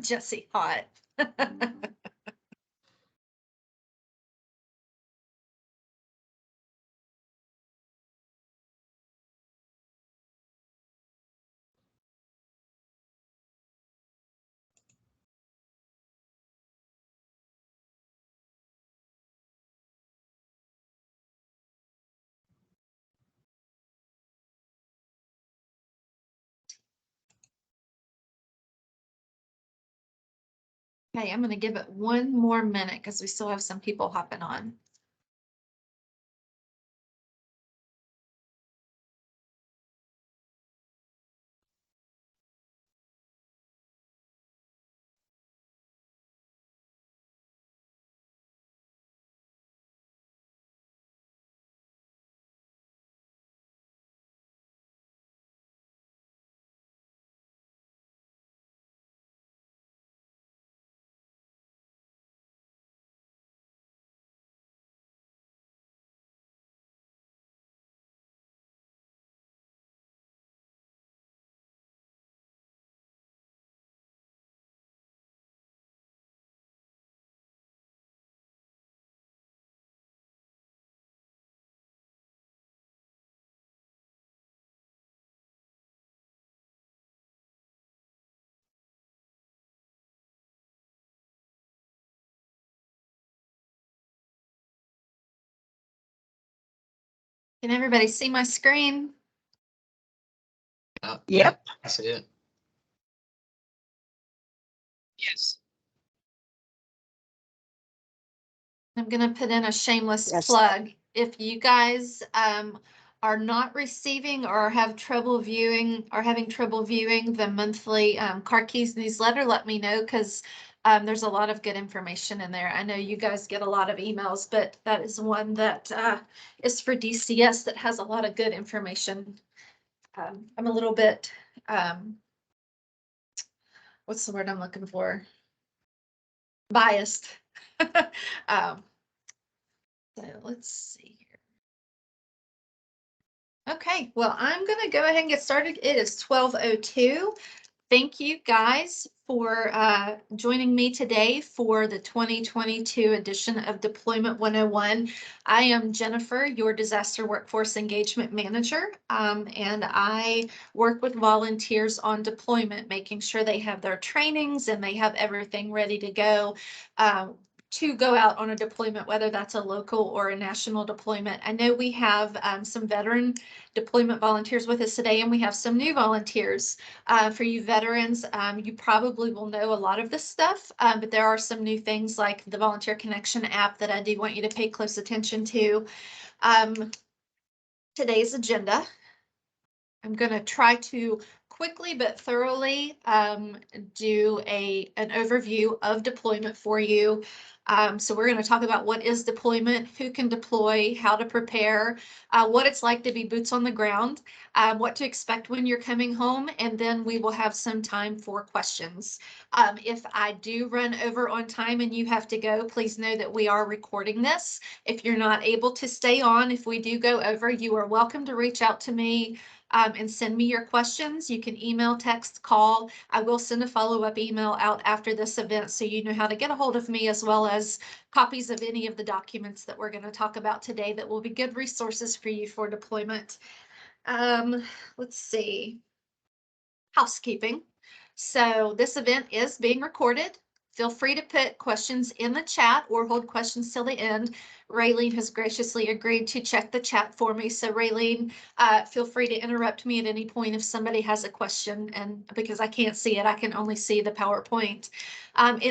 Jesse hot. Okay, I'm going to give it one more minute because we still have some people hopping on. Can everybody see my screen? Yep. I see it. Yes. I'm going to put in a shameless Yes. plug. If you guys are not receiving or have trouble viewing or having trouble viewing the monthly Car Keys newsletter, let me know because there's a lot of good information in there. I know you guys get a lot of emails, but that is one that is for DCS that has a lot of good information. I'm a little bit, what's the word I'm looking for? Biased. So let's see here. Okay, well, I'm going to go ahead and get started. It is 12:02. Thank you guys for joining me today for the 2022 edition of Deployment 101. I am Jennifer, your Disaster Workforce Engagement Manager, and I work with volunteers on deployment, making sure they have their trainings and they have everything ready to go. To go out on a deployment, whether that's a local or a national deployment. I know we have some veteran deployment volunteers with us today, and we have some new volunteers. For you veterans, you probably will know a lot of this stuff, but there are some new things like the Volunteer Connection app that I do want you to pay close attention to. Today's agenda, I'm going to try to quickly but thoroughly do an overview of deployment for you. So we're going to talk about what is deployment, who can deploy, how to prepare, what it's like to be boots on the ground, what to expect when you're coming home, and then we will have some time for questions. If I do run over on time and you have to go, please know that we are recording this. If you're not able to stay on, if we do go over, you are welcome to reach out to me and send me your questions. You can email, text, call. I will send a follow-up email out after this event so you know how to get a hold of me, as well as copies of any of the documents that we're going to talk about today that will be good resources for you for deployment. Let's see. Housekeeping. So this event is being recorded. Feel free to put questions in the chat or hold questions till the end. Raylene has graciously agreed to check the chat for me. So Raylene, feel free to interrupt me at any point if somebody has a question, and because I can't see it, I can only see the PowerPoint.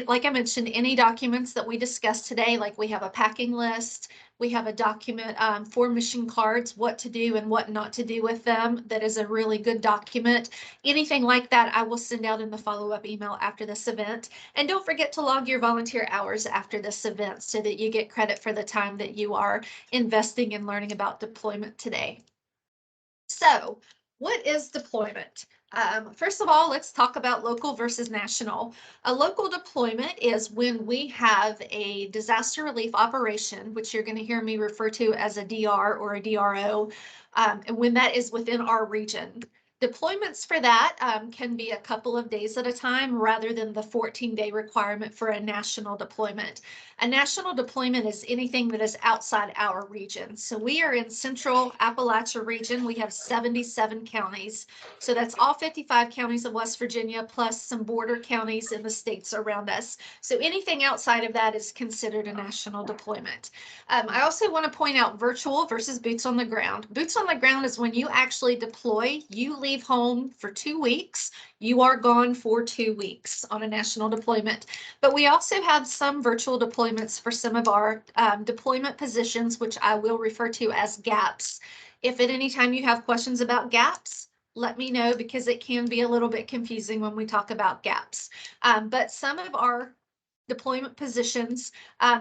Like I mentioned, any documents that we discussed today, like we have a packing list, we have a document for mission cards, what to do and what not to do with them. That is a really good document. Anything like that, I will send out in the follow-up email after this event. And don't forget to log your volunteer hours after this event so that you get credit for the time that you are investing in learning about deployment today. So, what is deployment? First of all, let's talk about local versus national. A local deployment is when we have a disaster relief operation, which you're going to hear me refer to as a DR or a DRO, and when that is within our region. Deployments for that can be a couple of days at a time rather than the 14-day requirement for a national deployment. A national deployment is anything that is outside our region. So we are in Central Appalachia region. We have 77 counties. So that's all 55 counties of West Virginia plus some border counties in the states around us. So anything outside of that is considered a national deployment. I also want to point out virtual versus boots on the ground. Boots on the ground is when you actually deploy, you leave home for 2 weeks, you are gone for 2 weeks on a national deployment. But we also have some virtual deployments for some of our deployment positions, which I will refer to as gaps. If at any time you have questions about gaps, let me know because it can be a little bit confusing when we talk about gaps. But some of our deployment positions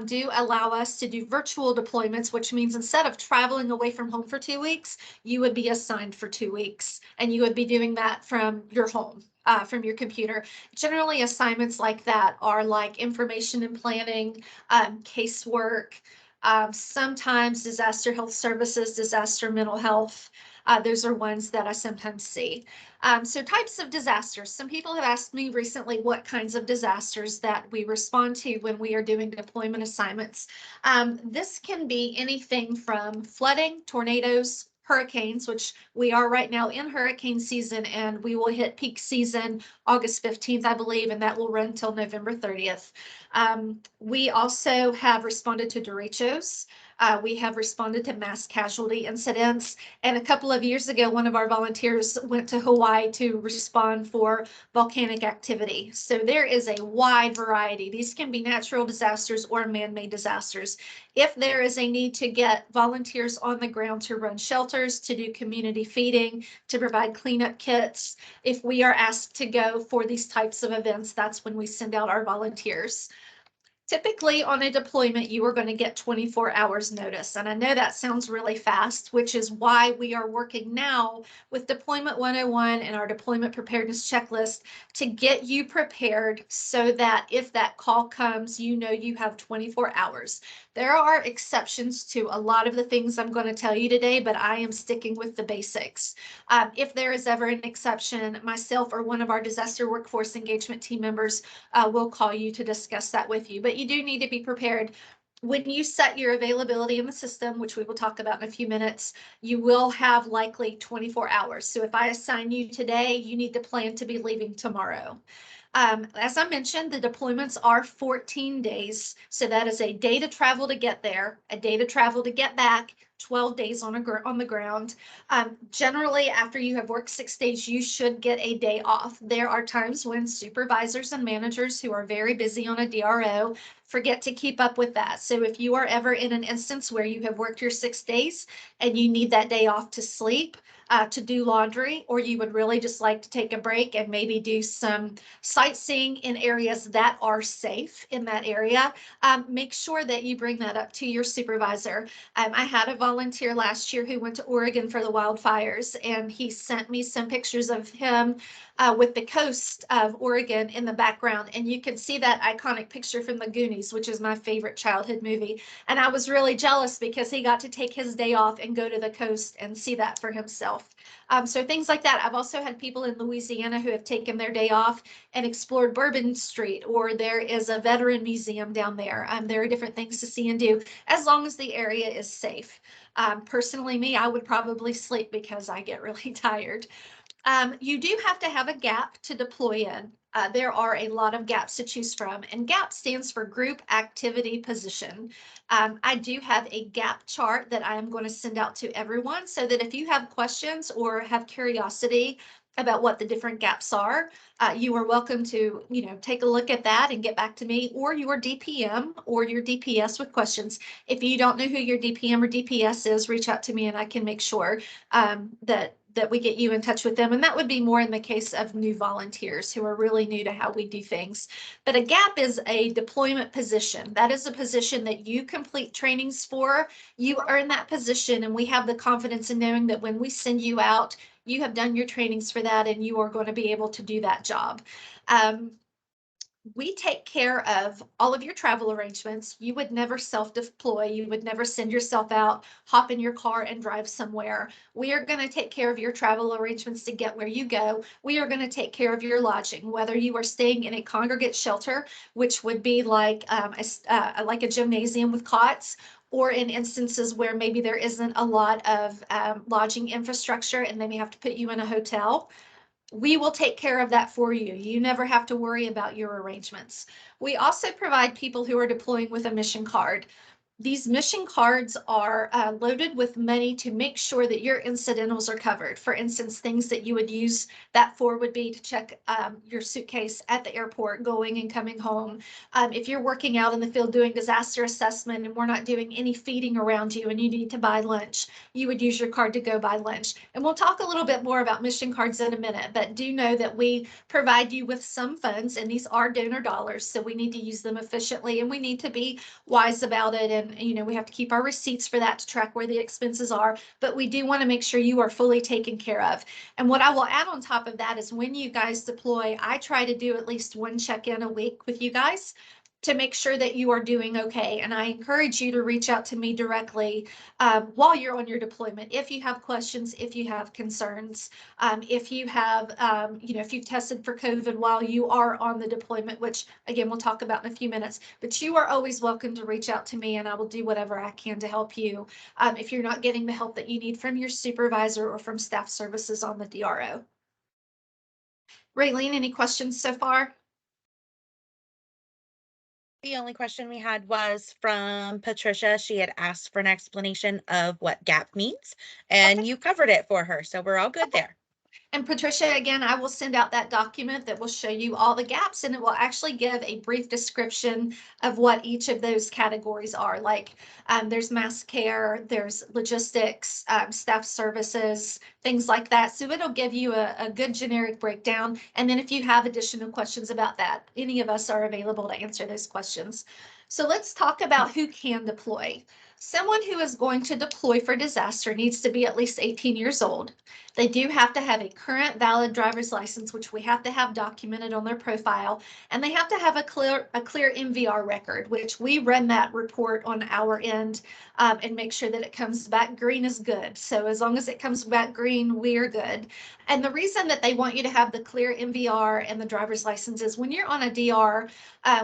do allow us to do virtual deployments, which means instead of traveling away from home for 2 weeks, you would be assigned for 2 weeks and you would be doing that from your home. From your computer. Generally, assignments like that are like information and planning, casework, sometimes disaster health services, disaster mental health. Those are ones that I sometimes see. So types of disasters. Some people have asked me recently what kinds of disasters that we respond to when we are doing deployment assignments. This can be anything from flooding, tornadoes, hurricanes, which we are right now in hurricane season, and we will hit peak season August 15th, I believe, and that will run till November 30th. We also have responded to derechos. We have responded to mass casualty incidents. And a couple of years ago, one of our volunteers went to Hawaii to respond for volcanic activity. So there is a wide variety. These can be natural disasters or man-made disasters. If there is a need to get volunteers on the ground to run shelters, to do community feeding, to provide cleanup kits, if we are asked to go for these types of events, that's when we send out our volunteers. Typically on a deployment, you are going to get 24 hours notice. And I know that sounds really fast, which is why we are working now with Deployment 101 and our deployment preparedness checklist to get you prepared so that if that call comes, you know you have 24 hours. There are exceptions to a lot of the things I'm going to tell you today, but I am sticking with the basics. If there is ever an exception, myself or one of our disaster workforce engagement team members will call you to discuss that with you. But you do need to be prepared. When you set your availability in the system, which we will talk about in a few minutes, you will have likely 24 hours. So if I assign you today, you need to plan to be leaving tomorrow. As I mentioned, the deployments are 14 days. So that is a day to travel to get there, a day to travel to get back, 12 days on the ground. Generally, after you have worked 6 days, you should get a day off. There are times when supervisors and managers who are very busy on a DRO forget to keep up with that. So if you are ever in an instance where you have worked your 6 days and you need that day off to sleep, to do laundry, or you would really just like to take a break and maybe do some sightseeing in areas that are safe in that area, make sure that you bring that up to your supervisor. I had a volunteer last year who went to Oregon for the wildfires, and he sent me some pictures of him with the coast of Oregon in the background. And you can see that iconic picture from the Goonies, which is my favorite childhood movie. And I was really jealous because he got to take his day off and go to the coast and see that for himself. So things like that. I've also had people in Louisiana who have taken their day off and explored Bourbon Street, or there is a veteran museum down there. There are different things to see and do as long as the area is safe. Personally, me, I would probably sleep because I get really tired. You do have to have a gap to deploy in. There are a lot of gaps to choose from, and GAP stands for Group Activity Position. I do have a gap chart that I am going to send out to everyone so that if you have questions or have curiosity about what the different gaps are, you are welcome to, take a look at that and get back to me, or your DPM or your DPS with questions. If you don't know who your DPM or DPS is, reach out to me and I can make sure that we get you in touch with them. And that would be more in the case of new volunteers who are really new to how we do things. But a GAP is a deployment position. That is a position that you complete trainings for. You earn that position, and we have the confidence in knowing that when we send you out, you have done your trainings for that and you are going to be able to do that job. We take care of all of your travel arrangements. You would never self-deploy. You would never send yourself out, hop in your car and drive somewhere. We are going to take care of your travel arrangements to get where you go. We are going to take care of your lodging, whether you are staying in a congregate shelter, which would be like like a gymnasium with cots, or in instances where maybe there isn't a lot of lodging infrastructure and they may have to put you in a hotel. We will take care of that for you. You never have to worry about your arrangements. We also provide people who are deploying with a mission card. These mission cards are loaded with money to make sure that your incidentals are covered. For instance, things that you would use that for would be to check your suitcase at the airport going and coming home. If you're working out in the field doing disaster assessment and we're not doing any feeding around you and you need to buy lunch, you would use your card to go buy lunch. And we'll talk a little bit more about mission cards in a minute, but do know that we provide you with some funds, and these are donor dollars, so we need to use them efficiently and we need to be wise about it. And we have to keep our receipts for that to track where the expenses are, but we do want to make sure you are fully taken care of. And what I will add on top of that is when you guys deploy, I try to do at least one check-in a week with you guys to make sure that you are doing okay. And I encourage you to reach out to me directly while you're on your deployment. If you have questions, if you have concerns, if you have, if you've tested for COVID while you are on the deployment, which again, we'll talk about in a few minutes, but you are always welcome to reach out to me and I will do whatever I can to help you if you're not getting the help that you need from your supervisor or from staff services on the DRO. Raylene, any questions so far? The only question we had was from Patricia. She had asked for an explanation of what GAP means, and Okay. you covered it for her, so we're all good there. And Patricia, again, I will send out that document that will show you all the gaps, and it will actually give a brief description of what each of those categories are. Like there's mass care, there's logistics, staff services, things like that. So it'll give you a good generic breakdown. And then if you have additional questions about that, any of us are available to answer those questions. So let's talk about who can deploy. Someone who is going to deploy for disaster needs to be at least 18 years old. They do have to have a current valid driver's license, which we have to have documented on their profile, and they have to have a clear MVR record, which we run that report on our end and make sure that it comes back green is good. So as long as it comes back green, we're good. And the reason that they want you to have the clear MVR and the driver's license is when you're on a DR,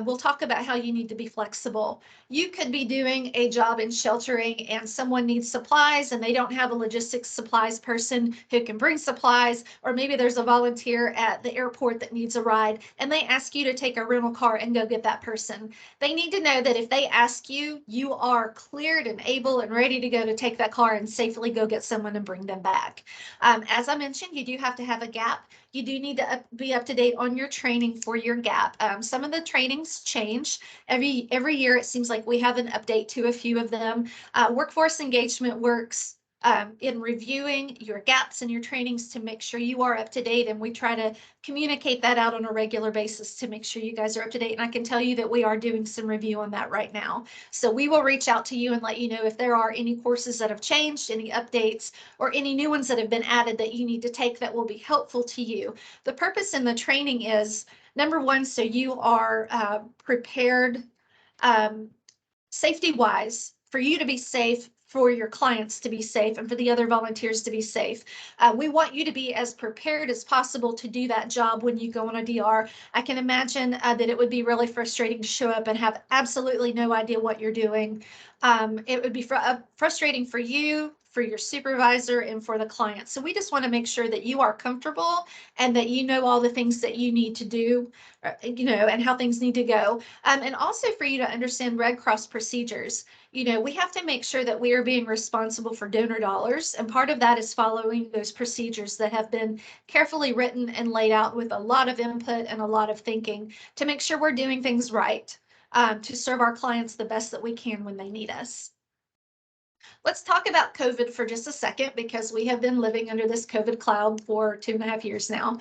we'll talk about how you need to be flexible. You could be doing a job in sheltering and someone needs supplies and they don't have a logistics supplies person who can bring supplies, or maybe there's a volunteer at the airport that needs a ride and they ask you to take a rental car and go get that person. They need to know that if they ask you, you are cleared and able and ready to go to take that car and safely go get someone and bring them back. As I mentioned, you do have to have a GAP. You do need to be up to date on your training for your GAP. Some of the trainings change every year. It seems like we have an update to a few of them. Workforce engagement works in reviewing your gaps in your trainings to make sure you are up to date. And we try to communicate that out on a regular basis to make sure you guys are up to date. And I can tell you that we are doing some review on that right now. So we will reach out to you and let you know if there are any courses that have changed, any updates, or any new ones that have been added that you need to take that will be helpful to you. The purpose in the training is, number one, so you are prepared safety wise for you to be safe, for your clients to be safe, and for the other volunteers to be safe. We want you to be as prepared as possible to do that job when you go on a DR. I can imagine that it would be really frustrating to show up and have absolutely no idea what you're doing. It would be frustrating for you, for your supervisor, and for the client. So we just want to make sure that you are comfortable and that you know all the things that you need to do, and how things need to go. And also for you to understand Red Cross procedures. We have to make sure that we are being responsible for donor dollars. And part of that is following those procedures that have been carefully written and laid out with a lot of input and a lot of thinking to make sure we're doing things right, to serve our clients the best that we can when they need us. Let's talk about COVID for just a second, because we have been living under this COVID cloud for 2.5 years now.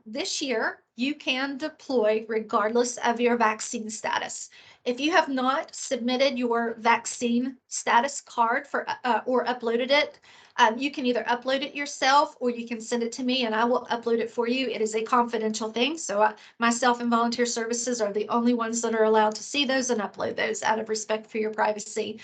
This year, you can deploy regardless of your vaccine status. If you have not submitted your vaccine status card or uploaded it, You can either upload it yourself or you can send it to me and I will upload it for you. It is a confidential thing. So myself and volunteer services are the only ones that are allowed to see those and upload those out of respect for your privacy.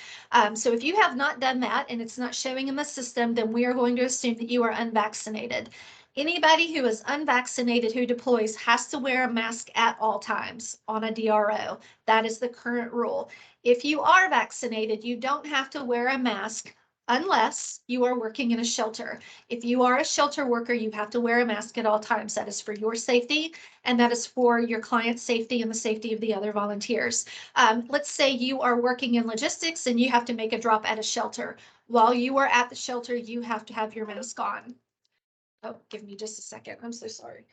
So if you have not done that and it's not showing in the system, then we are going to assume that you are unvaccinated. Anybody who is unvaccinated who deploys has to wear a mask at all times on a DRO. That is the current rule. If you are vaccinated, you don't have to wear a mask unless you are working in a shelter. If you are a shelter worker, you have to wear a mask at all times. That is for your safety and that is for your client's safety and the safety of the other volunteers. Let's say you are working in logistics and you have to make a drop at a shelter. While you are at the shelter, you have to have your mask on. Oh, give me just a second. I'm so sorry.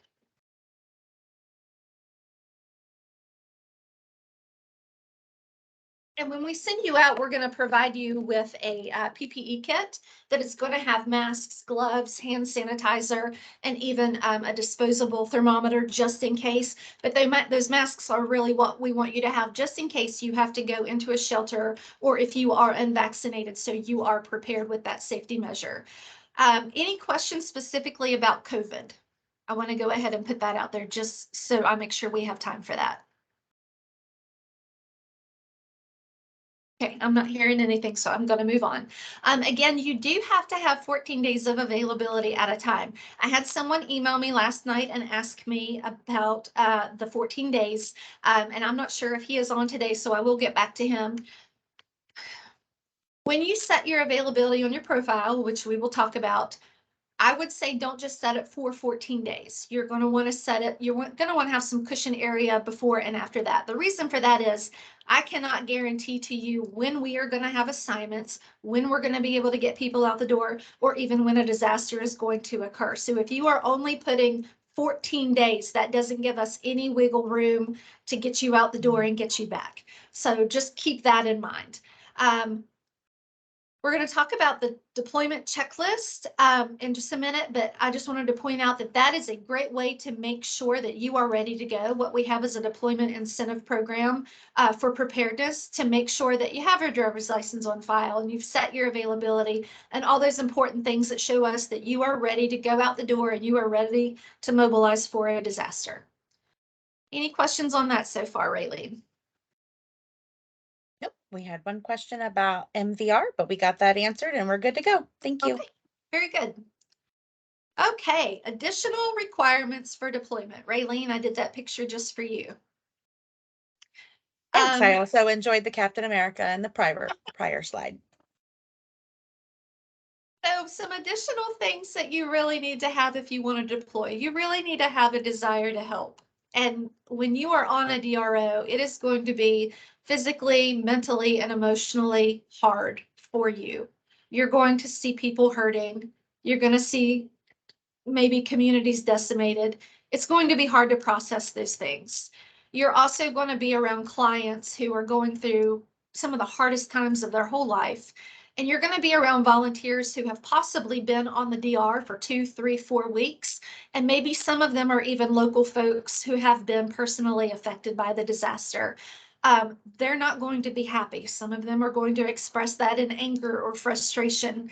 And when we send you out, we're going to provide you with a PPE kit that is going to have masks, gloves, hand sanitizer, and even a disposable thermometer just in case. But those masks are really what we want you to have just in case you have to go into a shelter or if you are unvaccinated, so you are prepared with that safety measure. Any questions specifically about COVID? I want to go ahead and put that out there just so I make sure we have time for that. Okay, I'm not hearing anything, so I'm going to move on. Again, you do have to have 14 days of availability at a time. I had someone email me last night and ask me about the 14 days, and I'm not sure if he is on today, so I will get back to him. When you set your availability on your profile, which we will talk about, I would say don't just set it for 14 days. You're going to want to set it, you're going to want to have some cushion area before and after that. The reason for that is I cannot guarantee to you when we are going to have assignments, when we're going to be able to get people out the door, or even when a disaster is going to occur. So if you are only putting 14 days, that doesn't give us any wiggle room to get you out the door and get you back. So just keep that in mind. We're going to talk about the deployment checklist in just a minute, but I just wanted to point out that that is a great way to make sure that you are ready to go. What we have is a deployment incentive program for preparedness to make sure that you have your driver's license on file and you've set your availability and all those important things that show us that you are ready to go out the door and you are ready to mobilize for a disaster. Any questions on that so far, Raylene? Nope, we had one question about MVR, but we got that answered and we're good to go. Thank you. Okay, very good. Okay, additional requirements for deployment. Raylene, I did that picture just for you. Thanks. I also enjoyed the Captain America and the prior slide. So some additional things that you really need to have if you want to deploy. You really need to have a desire to help. And when you are on a DRO, it is going to be physically, mentally, and emotionally hard for you. You're going to see people hurting. You're going to see maybe communities decimated. It's going to be hard to process those things. You're also going to be around clients who are going through some of the hardest times of their whole life. And you're going to be around volunteers who have possibly been on the DR for 2, 3, 4 weeks. And maybe some of them are even local folks who have been personally affected by the disaster. They're not going to be happy. Some of them are going to express that in anger or frustration.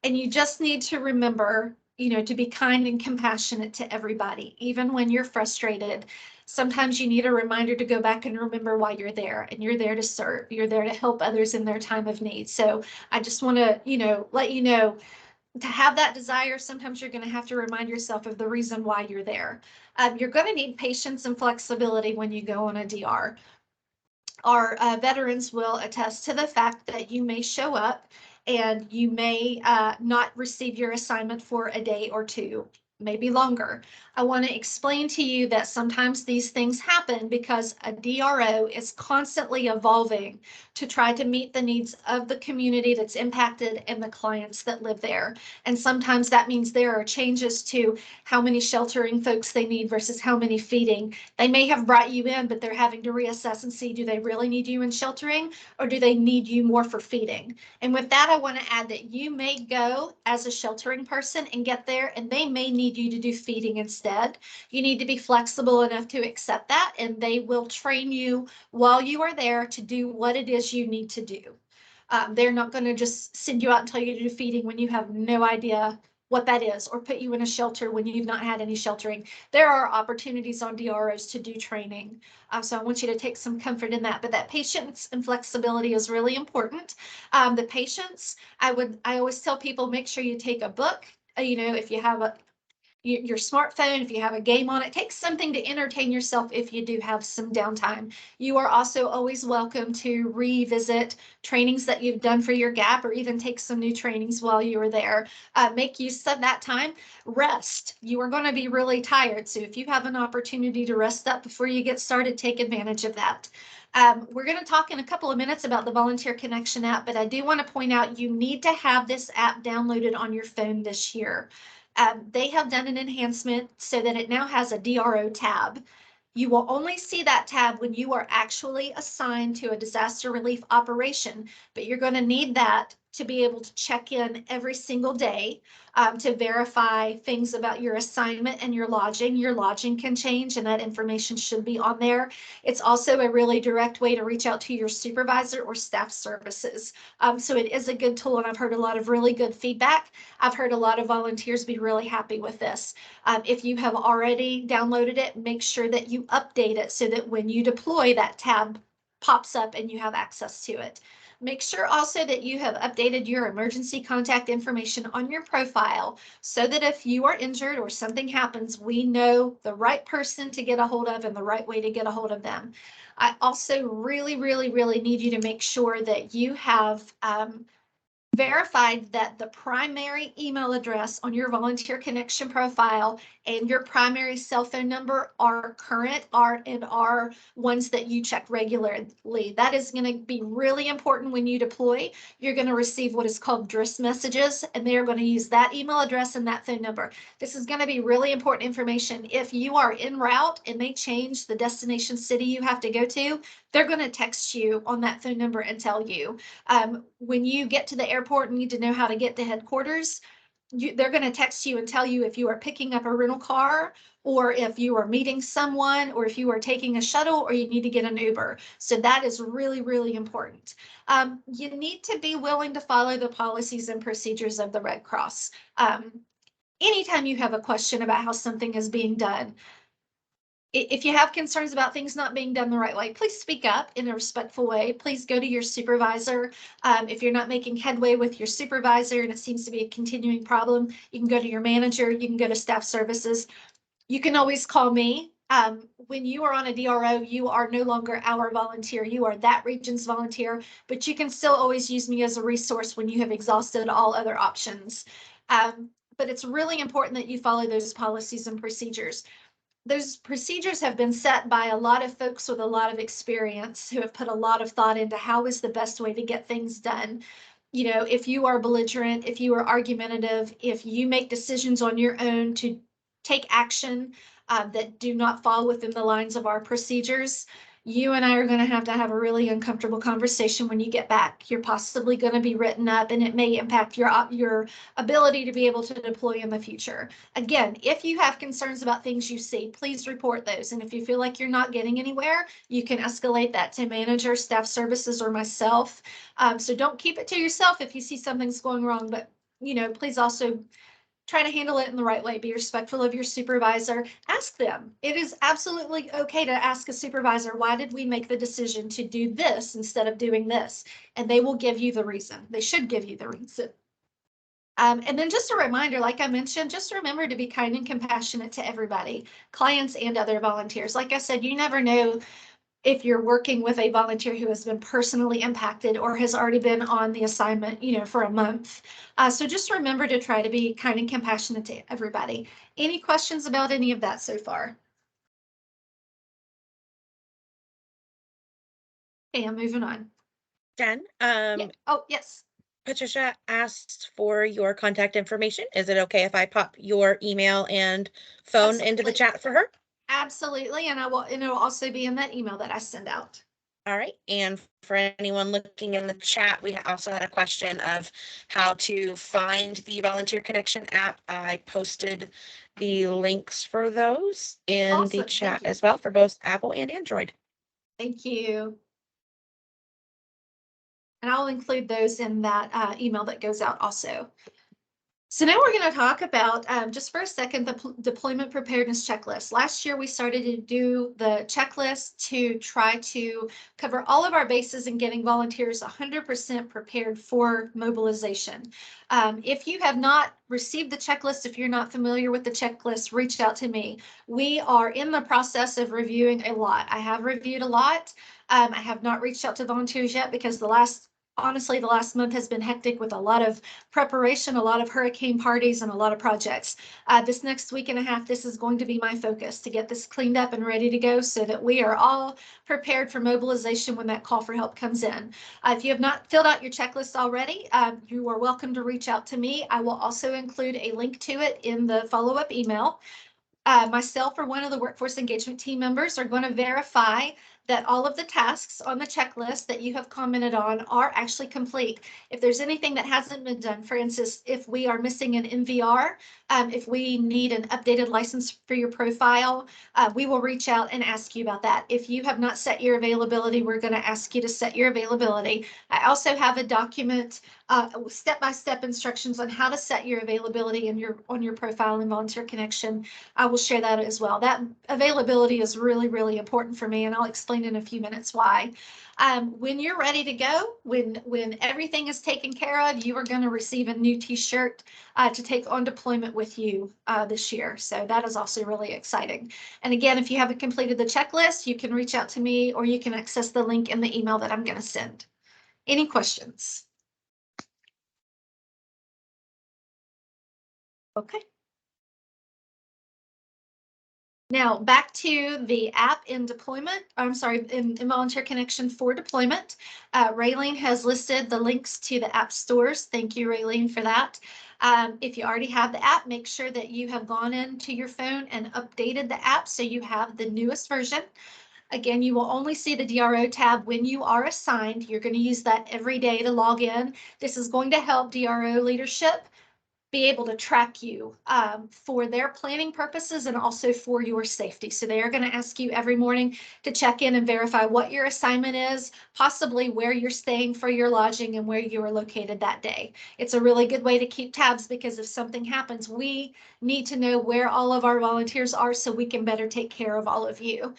And you just need to remember, to be kind and compassionate to everybody, even when you're frustrated. Sometimes you need a reminder to go back and remember why you're there, and you're there to serve. You're there to help others in their time of need. So I just want to, let you know, to have that desire, sometimes you're going to have to remind yourself of the reason why you're there. You're going to need patience and flexibility when you go on a DR. Our veterans will attest to the fact that you may show up and you may not receive your assignment for a day or two, maybe longer. I want to explain to you that sometimes these things happen because a DRO is constantly evolving to try to meet the needs of the community that's impacted and the clients that live there. And sometimes that means there are changes to how many sheltering folks they need versus how many feeding. They may have brought you in, but they're having to reassess and see, do they really need you in sheltering or do they need you more for feeding? And with that, I want to add that you may go as a sheltering person and get there and they may need you to do feeding instead. You need to be flexible enough to accept that, and they will train you while you are there to do what it is you need to do. They're not going to just send you out and tell you to do feeding when you have no idea what that is, or put you in a shelter when you've not had any sheltering. There are opportunities on DROs to do training. So I want you to take some comfort in that, but that patience and flexibility is really important. The patience, I always tell people, make sure you take a book. If you have your smartphone, if you have a game on it, take something to entertain yourself if you do have some downtime. You are also always welcome to revisit trainings that you've done for your GAP, or even take some new trainings while you were there. Make use of that time. Rest. You are going to be really tired, so if you have an opportunity to rest up before you get started, take advantage of that. We're going to talk in a couple of minutes about the Volunteer Connection app, but I do want to point out you need to have this app downloaded on your phone this year. They have done an enhancement so that it now has a DRO tab. You will only see that tab when you are actually assigned to a disaster relief operation, but you're going to need that to be able to check in every single day, to verify things about your assignment and your lodging. Your lodging can change, and that information should be on there. It's also a really direct way to reach out to your supervisor or staff services. So it is a good tool, and I've heard a lot of really good feedback. I've heard a lot of volunteers be really happy with this. If you have already downloaded it, make sure that you update it so that when you deploy, that tab pops up and you have access to it. Make sure also that you have updated your emergency contact information on your profile so that if you are injured or something happens, we know the right person to get a hold of and the right way to get a hold of them. I also really, really, really need you to make sure that you have verified that the primary email address on your Volunteer Connection profile and your primary cell phone number are current, and are ones that you check regularly. That is going to be really important when you deploy. You're going to receive what is called DRIS messages, and they are going to use that email address and that phone number. This is going to be really important information. If you are en route and they change the destination city you have to go to, they're going to text you on that phone number and tell you. When you get to the airport and need to know how to get to headquarters, they're going to text you and tell you if you are picking up a rental car, or if you are meeting someone, or if you are taking a shuttle, or you need to get an Uber. So that is really, really important. You need to be willing to follow the policies and procedures of the Red Cross. Anytime you have a question about how something is being done, if you have concerns about things not being done the right way, please speak up in a respectful way. Please go to your supervisor. If you're not making headway with your supervisor and it seems to be a continuing problem, you can go to your manager, you can go to staff services. You can always call me. When you are on a DRO, you are no longer our volunteer. You are that region's volunteer, but you can still always use me as a resource when you have exhausted all other options. But it's really important that you follow those policies and procedures. Those procedures have been set by a lot of folks with a lot of experience who have put a lot of thought into how is the best way to get things done. If you are belligerent, if you are argumentative, if you make decisions on your own to take action that do not fall within the lines of our procedures, you and I are going to have a really uncomfortable conversation when you get back. You're possibly going to be written up, and it may impact your ability to be able to deploy in the future. Again, if you have concerns about things you see, please report those. And if you feel like you're not getting anywhere, you can escalate that to manager, staff services, or myself. So don't keep it to yourself if you see something's going wrong, but please also try to handle it in the right way. Be respectful of your supervisor. Ask them. It is absolutely okay to ask a supervisor, why did we make the decision to do this instead of doing this? And they will give you the reason. They should give you the reason. And then just a reminder, like I mentioned, just remember to be kind and compassionate to everybody, clients and other volunteers. Like I said, you never know if you're working with a volunteer who has been personally impacted or has already been on the assignment, for a month. So just remember to try to be kind and compassionate to everybody. Any questions about any of that so far? Okay, I'm moving on. Jen, Yeah. Oh, yes. Patricia asked for your contact information. Is it okay if I pop your email and phone into the Absolutely. chat for her? Absolutely. And it'll also be in that email that I send out. All right. And for anyone looking in the chat, we also had a question of how to find the Volunteer Connection app. I posted the links for those in the Awesome. chat Thank you. as well for both Apple and Android. Thank you. and I'll include those in that email that goes out also. So now we're going to talk about, just for a second, the deployment preparedness checklist. Last year, we started to do the checklist to try to cover all of our bases in getting volunteers 100% prepared for mobilization. If you have not received the checklist, if you're not familiar with the checklist, reach out to me. We are in the process of reviewing a lot. I have reviewed a lot. I have not reached out to volunteers yet because honestly, the last month has been hectic with a lot of preparation, a lot of hurricane parties, and a lot of projects. This next week and a half, this is going to be my focus, to get this cleaned up and ready to go so that we are all prepared for mobilization when that call for help comes in. If you have not filled out your checklist already, you are welcome to reach out to me. I will also include a link to it in the follow-up email. Myself or one of the workforce engagement team members are going to verify that all of the tasks on the checklist that you have commented on are actually complete. If there's anything that hasn't been done, for instance, if we are missing an MVR, if we need an updated license for your profile, we will reach out and ask you about that. If you have not set your availability, we're going to ask you to set your availability. I also have a document, step-by-step instructions on how to set your availability on your profile in Volunteer Connection. I will share that as well. That availability is really, really important for me, and I'll explain in a few minutes why. When you're ready to go, when everything is taken care of, you are going to receive a new t-shirt to take on deployment with you this year. So that is also really exciting. And again, if you haven't completed the checklist, you can reach out to me, or you can access the link in the email that I'm going to send. Any questions? Okay. Now back to the app in deployment, I'm sorry, in Volunteer Connection for deployment. Raylene has listed the links to the app stores. Thank you, Raylene, for that. If you already have the app, make sure that you have gone into your phone and updated the app so you have the newest version. Again, you will only see the DRO tab when you are assigned. You're going to use that every day to log in. This is going to help DRO leadership be able to track you for their planning purposes and also for your safety. So they are going to ask you every morning to check in and verify what your assignment is, possibly where you're staying for your lodging and where you are located that day. It's a really good way to keep tabs, because if something happens, we need to know where all of our volunteers are so we can better take care of all of you.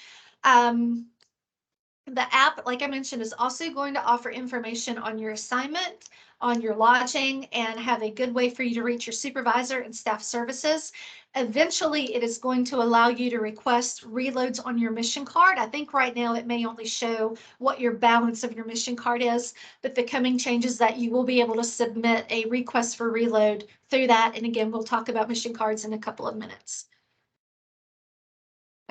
The app, like I mentioned, is also going to offer information on your assignment, on your lodging, and have a good way for you to reach your supervisor and staff services. Eventually, it is going to allow you to request reloads on your mission card. I think right now it may only show what your balance of your mission card is, but the coming changes that you will be able to submit a request for reload through that. And again, we'll talk about mission cards in a couple of minutes.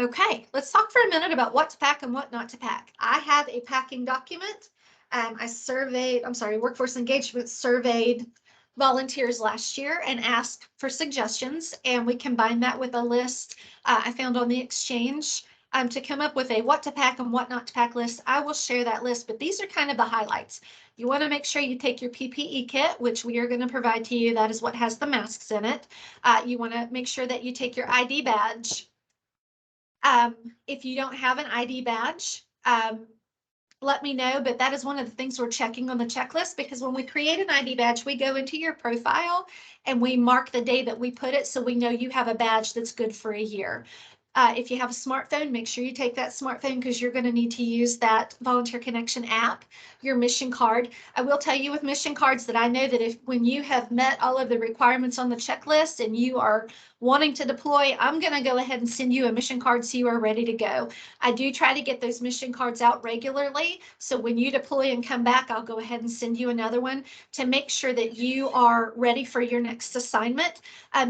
Okay, let's talk for a minute about what to pack and what not to pack. I have a packing document. Workforce Engagement surveyed volunteers last year and asked for suggestions, and we combined that with a list I found on the Exchange to come up with a what to pack and what not to pack list. I will share that list, but these are kind of the highlights. You want to make sure you take your PPE kit, which we are going to provide to you. That is what has the masks in it. You want to make sure that you take your ID badge. If you don't have an ID badge, let me know, but that is one of the things we're checking on the checklist, because when we create an ID badge, we go into your profile and we mark the day that we put it so we know you have a badge that's good for a year. If you have a smartphone, make sure you take that smartphone, because you're going to need to use that Volunteer Connection app, your mission card. I will tell you with mission cards that I know that when you have met all of the requirements on the checklist and you are wanting to deploy, I'm going to go ahead and send you a mission card so you are ready to go. I do try to get those mission cards out regularly, so when you deploy and come back, I'll go ahead and send you another one to make sure that you are ready for your next assignment.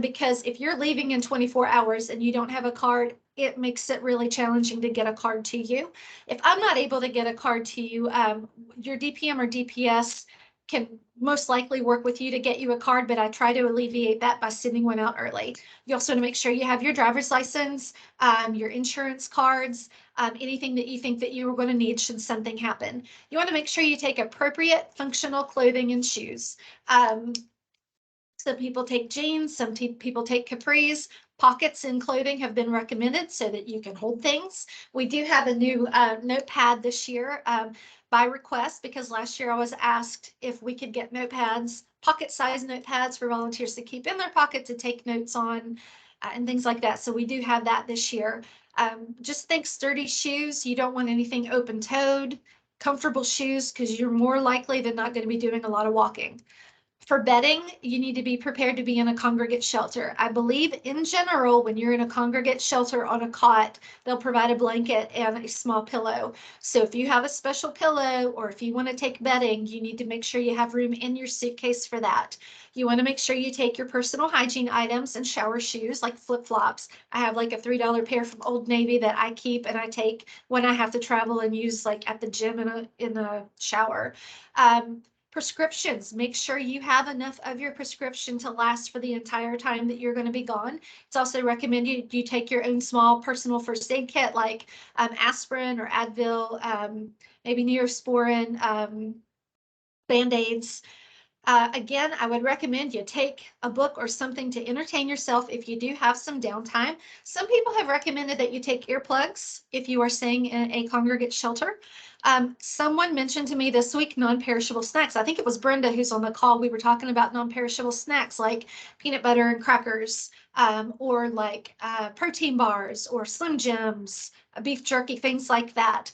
Because if you're leaving in 24 hours and you don't have a card, it makes it really challenging to get a card to you. If I'm not able to get a card to you, your DPM or DPS can most likely work with you to get you a card, but I try to alleviate that by sending one out early. You also want to make sure you have your driver's license, your insurance cards, anything that you think that you are going to need should something happen. You want to make sure you take appropriate functional clothing and shoes. Some people take jeans, some people take capris. Pockets in clothing have been recommended so that you can hold things. We do have a new notepad this year by request, because last year I was asked if we could get notepads, pocket-sized notepads for volunteers to keep in their pocket to take notes on, and things like that. So we do have that this year. Just think sturdy shoes. You don't want anything open-toed. Comfortable shoes, because you're more likely than not going to be doing a lot of walking. For bedding, you need to be prepared to be in a congregate shelter. I believe in general, when you're in a congregate shelter on a cot, they'll provide a blanket and a small pillow. So if you have a special pillow, or if you want to take bedding, you need to make sure you have room in your suitcase for that. You want to make sure you take your personal hygiene items and shower shoes, like flip-flops. I have like a $3 pair from Old Navy that I keep and I take when I have to travel and use, like at the gym in a shower. Prescriptions, make sure you have enough of your prescription to last for the entire time that you're going to be gone. It's also recommended you take your own small personal first aid kit, like aspirin or Advil, maybe Neosporin, Band-Aids. Again, I would recommend you take a book or something to entertain yourself if you do have some downtime. Some people have recommended that you take earplugs if you are staying in a congregate shelter. Someone mentioned to me this week non-perishable snacks. I think it was Brenda who's on the call. We were talking about non-perishable snacks like peanut butter and crackers, or like protein bars or Slim Jims, beef jerky, things like that.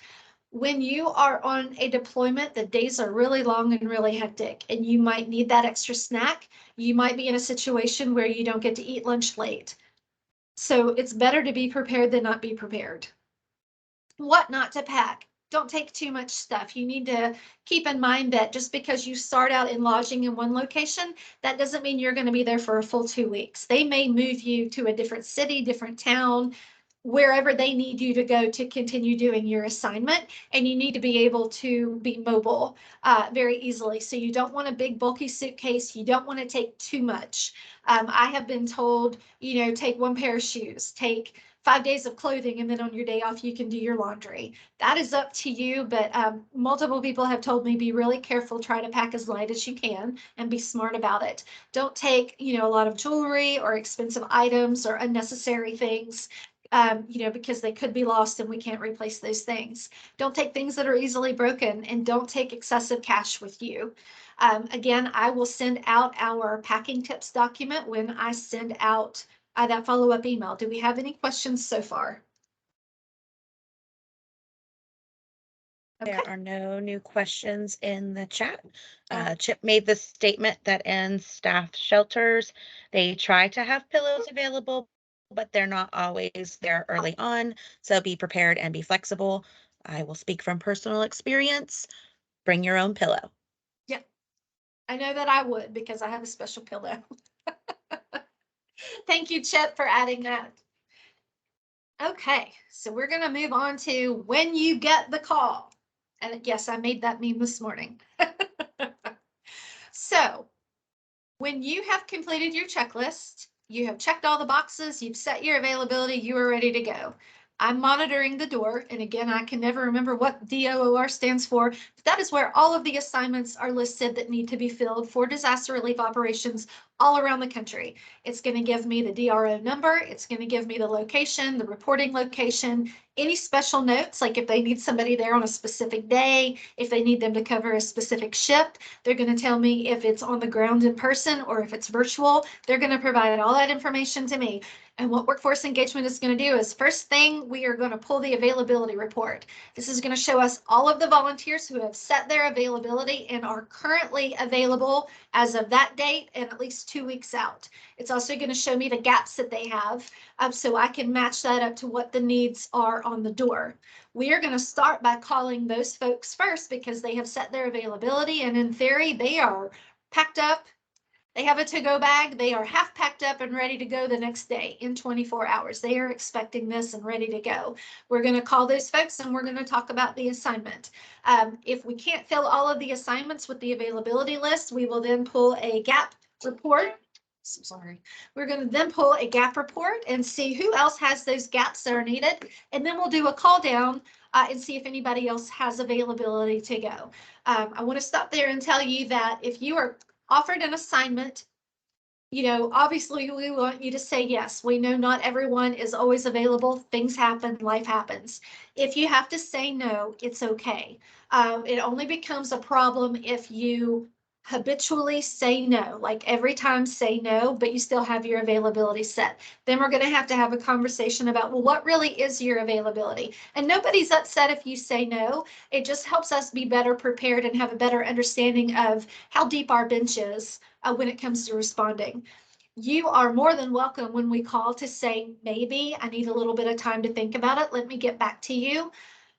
When you are on a deployment, the days are really long and really hectic, and you might need that extra snack. You might be in a situation where you don't get to eat lunch late. So it's better to be prepared than not be prepared. What not to pack. Don't take too much stuff. You need to keep in mind that just because you start out in lodging in one location, that doesn't mean you're going to be there for a full 2 weeks. They may move you to a different city, different town, wherever they need you to go to continue doing your assignment, and you need to be able to be mobile very easily. So you don't want a big bulky suitcase. You don't want to take too much. I have been told, take one pair of shoes, take 5 days of clothing, and then on your day off, you can do your laundry. That is up to you, but multiple people have told me be really careful, try to pack as light as you can and be smart about it. Don't take, a lot of jewelry or expensive items or unnecessary things. Because they could be lost and we can't replace those things. Don't take things that are easily broken, and don't take excessive cash with you. Again, I will send out our packing tips document when I send out that follow-up email. Do we have any questions so far? Okay. There are no new questions in the chat. Chip made the statement that in staff shelters, they try to have pillows available, but they're not always there early on. So be prepared and be flexible. I will speak from personal experience. Bring your own pillow. Yeah, I know that I would, because I have a special pillow. Thank you, Chip, for adding that. Okay, so we're going to move on to when you get the call. And yes, I made that meme this morning. So when you have completed your checklist, you have checked all the boxes, you've set your availability, you are ready to go. I'm monitoring the door, and again, I can never remember what DOOR stands for, but that is where all of the assignments are listed that need to be filled for disaster relief operations all around the country. It's going to give me the DRO number, it's going to give me the location, the reporting location, any special notes, like if they need somebody there on a specific day, if they need them to cover a specific shift, they're going to tell me if it's on the ground in person or if it's virtual. They're going to provide all that information to me. And what Workforce Engagement is going to do is, first thing, we are going to pull the availability report. This is going to show us all of the volunteers who have set their availability and are currently available as of that date and at least 2 weeks out. It's also going to show me the gaps that they have, so I can match that up to what the needs are on the door. We are going to start by calling those folks first because they have set their availability, and in theory, they are packed up. They have a to-go bag. They are half packed up and ready to go the next day in 24 hours. They are expecting this and ready to go. We're going to call those folks and we're going to talk about the assignment. If we can't fill all of the assignments with the availability list, we will then pull a gap report. So sorry. We're going to then pull a gap report and see who else has those gaps that are needed. And then we'll do a call down and see if anybody else has availability to go. I want to stop there and tell you that if you are offered an assignment You know, obviously we want you to say yes. We know not everyone is always available. Things happen, life happens. If you have to say no, it's okay. It only becomes a problem if you habitually say no, like every time say no, but you still have your availability set. Then we're going to have a conversation about, well, what really is your availability? And nobody's upset if you say no. It just helps us be better prepared and have a better understanding of how deep our bench is when it comes to responding. You are more than welcome when we call to say, maybe I need a little bit of time to think about it. Let me get back to you.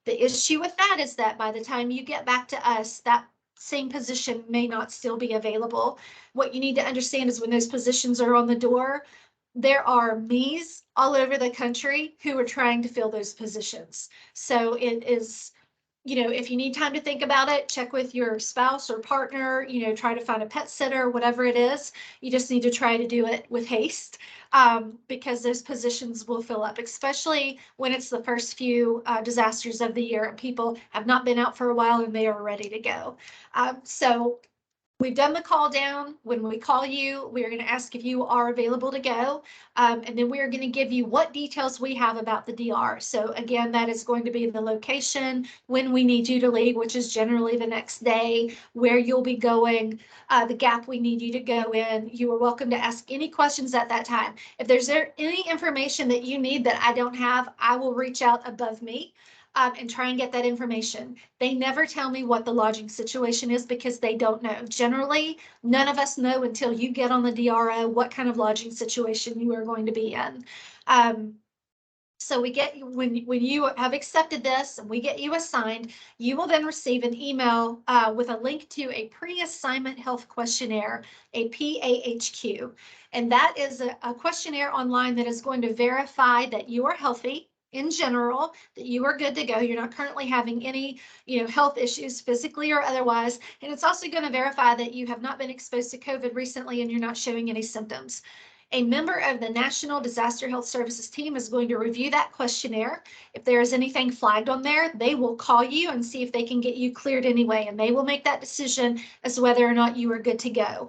The issue with that is that by the time you get back to us, that same position may not still be available. What you need to understand is when those positions are on the door, there are me's all over the country who are trying to fill those positions. So it is, you know, if you need time to think about it, check with your spouse or partner, you know, try to find a pet sitter, whatever it is. You just need to try to do it with haste because those positions will fill up, especially when it's the first few disasters of the year and people have not been out for a while and they are ready to go. So we've done the call down. When we call you, we are going to ask if you are available to go. And then we are going to give you what details we have about the DR. So again, that is going to be the location, when we need you to leave, which is generally the next day, where you'll be going, the gap we need you to go in. You are welcome to ask any questions at that time. If there's any information that you need that I don't have, I will reach out above me. And try and get that information. They never tell me what the lodging situation is because they don't know. Generally, none of us know until you get on the DRO what kind of lodging situation you are going to be in. So we get when you have accepted this and we get you assigned, you will then receive an email with a link to a pre-assignment health questionnaire, a PAHQ. And that is a questionnaire online that is going to verify that you are healthy in general, that you are good to go. You're not currently having any, you know, health issues physically or otherwise. And it's also going to verify that you have not been exposed to COVID recently and you're not showing any symptoms. A member of the National Disaster Health Services team is going to review that questionnaire. If there is anything flagged on there, they will call you and see if they can get you cleared anyway, and they will make that decision as to whether or not you are good to go.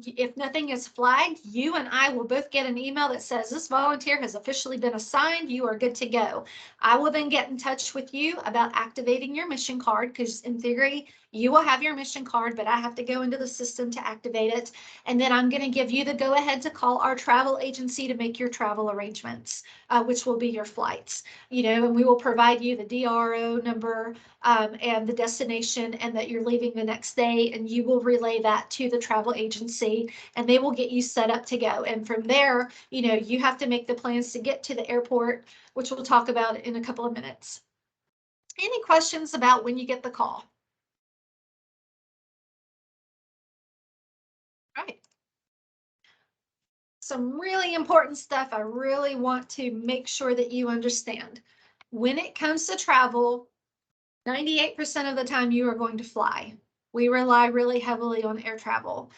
If nothing is flagged, you and I will both get an email that says this volunteer has officially been assigned. You are good to go. I will then get in touch with you about activating your mission card because in theory, you will have your mission card, but I have to go into the system to activate it. And then I'm going to give you the go ahead to call our travel agency to make your travel arrangements, which will be your flights, you know, and we will provide you the DRO number and the destination and that you're leaving the next day. And you will relay that to the travel agency and they will get you set up to go. And from there, you know, you have to make the plans to get to the airport, which we'll talk about in a couple of minutes. Any questions about when you get the call? Right. Some really important stuff I really want to make sure that you understand. When it comes to travel, 98% of the time you are going to fly. We rely really heavily on air travel.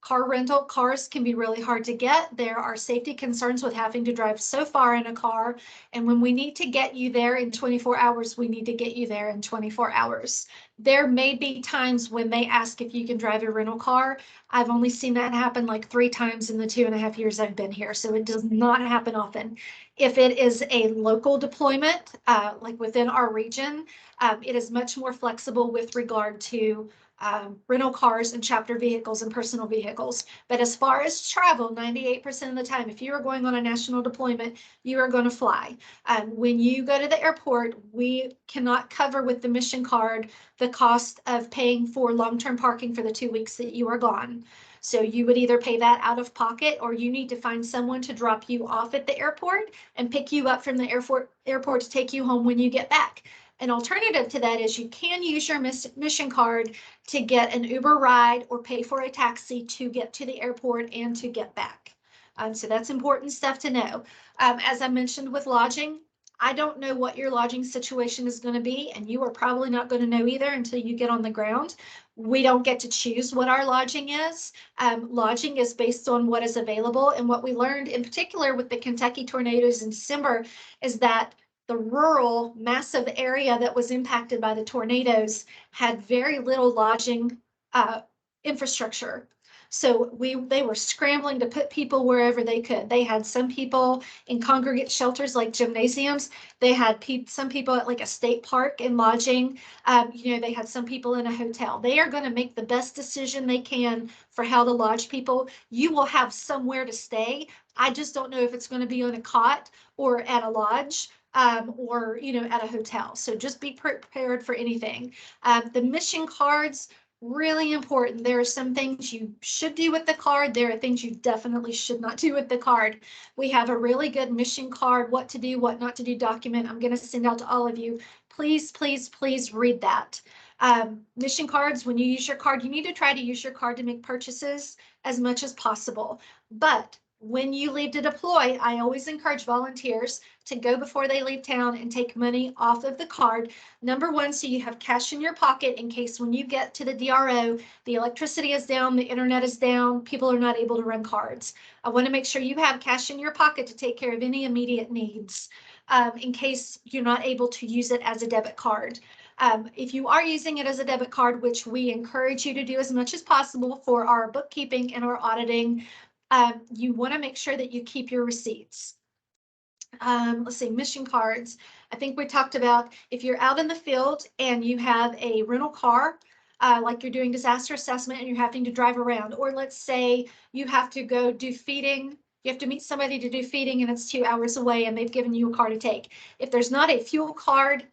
Car rental cars can be really hard to get. There are safety concerns with having to drive so far in a car. And when we need to get you there in 24 hours, we need to get you there in 24 hours. There may be times when they ask if you can drive a rental car. I've only seen that happen like 3 times in the 2.5 years I've been here. So it does not happen often. If it is a local deployment, like within our region, it is much more flexible with regard to rental cars and chapter vehicles and personal vehicles. But as far as travel, 98% of the time, if you are going on a national deployment, you are going to fly. When you go to the airport, we cannot cover with the mission card the cost of paying for long-term parking for the 2 weeks that you are gone. So you would either pay that out of pocket or you need to find someone to drop you off at the airport and pick you up from the airport to take you home when you get back. An alternative to that is you can use your mission card to get an Uber ride or pay for a taxi to get to the airport and to get back. So that's important stuff to know. As I mentioned with lodging, I don't know what your lodging situation is going to be, and you are probably not going to know either until you get on the ground. We don't get to choose what our lodging is. Lodging is based on what is available. And what we learned in particular with the Kentucky tornadoes in December is that the rural massive area that was impacted by the tornadoes had very little lodging infrastructure. So they were scrambling to put people wherever they could. They had some people in congregate shelters like gymnasiums. They had some people at like a state park and lodging. They had some people in a hotel. They are going to make the best decision they can for how to lodge people. You will have somewhere to stay. I just don't know if it's going to be on a cot or at a lodge. Or at a hotel. So just be prepared for anything. The mission cards, really important. There are some things you should do with the card. There are things you definitely should not do with the card. We have a really good mission card, what to do, what not to do document. I'm going to send out to all of you. Please, please, please read that. Mission cards, when you use your card, you need to try to use your card to make purchases as much as possible. But when you leave to deploy, I always encourage volunteers to go before they leave town and take money off of the card. Number one, so you have cash in your pocket in case when you get to the DRO, the electricity is down, the internet is down, people are not able to run cards. I want to make sure you have cash in your pocket to take care of any immediate needs in case you're not able to use it as a debit card. If you are using it as a debit card, which we encourage you to do as much as possible for our bookkeeping and our auditing, you want to make sure that you keep your receipts. Let's see, mission cards. I think we talked about if you're out in the field and you have a rental car, like you're doing disaster assessment and you're having to drive around, or let's say you have to go do feeding, you have to meet somebody to do feeding and it's 2 hours away and they've given you a car to take. If there's not a fuel card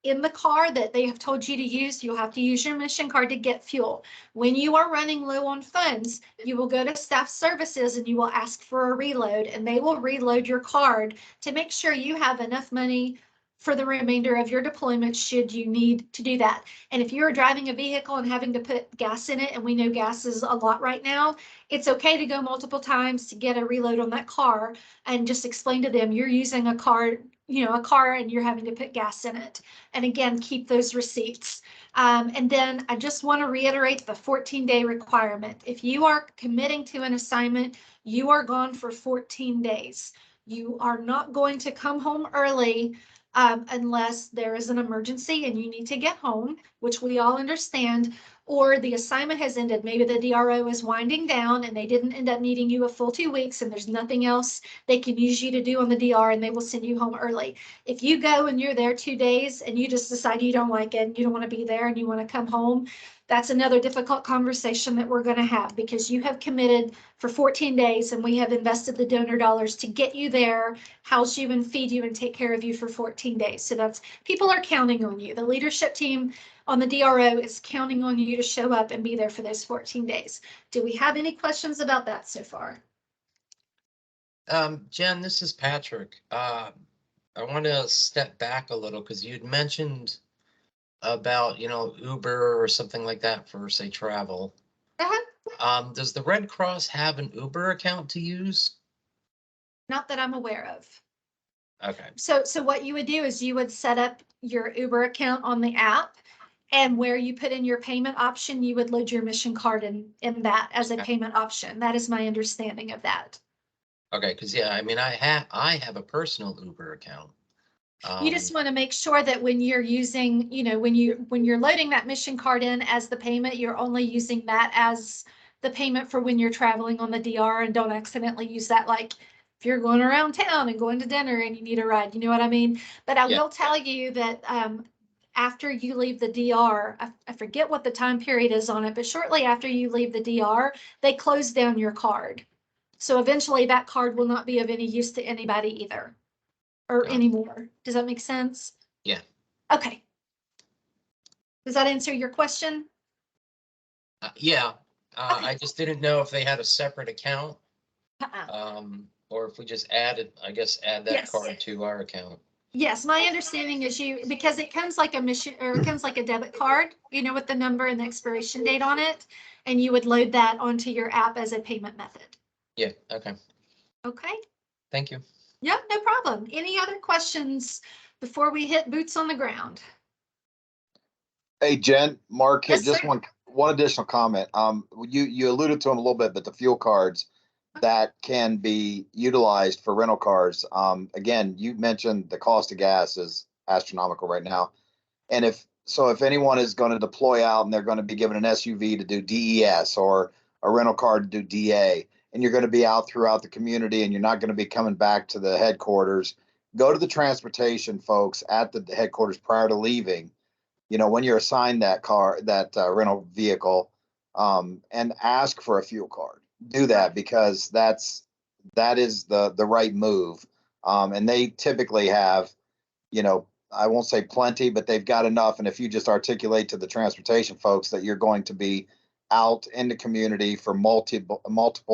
in the car that they have told you to use, you'll have to use your mission card to get fuel. When you are running low on funds, you will go to staff services and you will ask for a reload and they will reload your card to make sure you have enough money for the remainder of your deployment should you need to do that. And if you're driving a vehicle and having to put gas in it, and we know gas is a lot right now, it's okay to go multiple times to get a reload on that car and just explain to them you're using a car and you're having to put gas in it. And again, keep those receipts. And then I just want to reiterate the 14-day requirement. If you are committing to an assignment, you are gone for 14 days. You are not going to come home early unless there is an emergency and you need to get home, which we all understand, or the assignment has ended. Maybe the DRO is winding down and they didn't end up needing you a full 2 weeks and there's nothing else they can use you to do on the DR and they will send you home early. If you go and you're there 2 days and you just decide you don't like it and you don't want to be there and you want to come home, that's another difficult conversation that we're going to have because you have committed for 14 days and we have invested the donor dollars to get you there, house you and feed you and take care of you for 14 days. So that's, people are counting on you. The leadership team on the DRO is counting on you to show up and be there for those 14 days. Do we have any questions about that so far? Jen, this is Patrick. I want to step back a little because you'd mentioned about, Uber or something like that for, say, travel. Does the Red Cross have an Uber account to use? Not that I'm aware of. Okay. So what you would do is you would set up your Uber account on the app, and where you put in your payment option, you would load your mission card in that as a payment option. That is my understanding of that. Okay, because I mean, I have a personal Uber account. You just want to make sure that when you're using, when you're loading that mission card in as the payment, you're only using that as the payment for when you're traveling on the DR, and don't accidentally use that like if you're going around town and going to dinner and you need a ride, you know what I mean? But I will tell you that after you leave the DR, I forget what the time period is on it, but shortly after you leave the DR, they close down your card. So eventually that card will not be of any use to anybody either. Or anymore. Does that make sense? Yeah. Okay. Does that answer your question? Yeah. Okay. I just didn't know if they had a separate account. Uh-uh. Or if we just add that card to our account. Yes, my understanding is because it comes like a mission, or it comes like a debit card, with the number and the expiration date on it, and you would load that onto your app as a payment method. Yeah, okay. Okay. Thank you. Yeah, no problem. Any other questions before we hit boots on the ground? Hey, Jen, Mark, Yes, just sir. one additional comment. You alluded to them a little bit, but the fuel cards that can be utilized for rental cars. Again, you mentioned the cost of gas is astronomical right now. And if anyone is going to deploy out and they're going to be given an SUV to do DES or a rental car to do DA, and you're going to be out throughout the community and you're not going to be coming back to the headquarters, go to the transportation folks at the headquarters prior to leaving, you know, when you're assigned that car, that rental vehicle, and ask for a fuel card. Do that because that is the right move. And they typically have, you know, I won't say plenty, but they've got enough. And if you just articulate to the transportation folks that you're going to be out in the community for multiple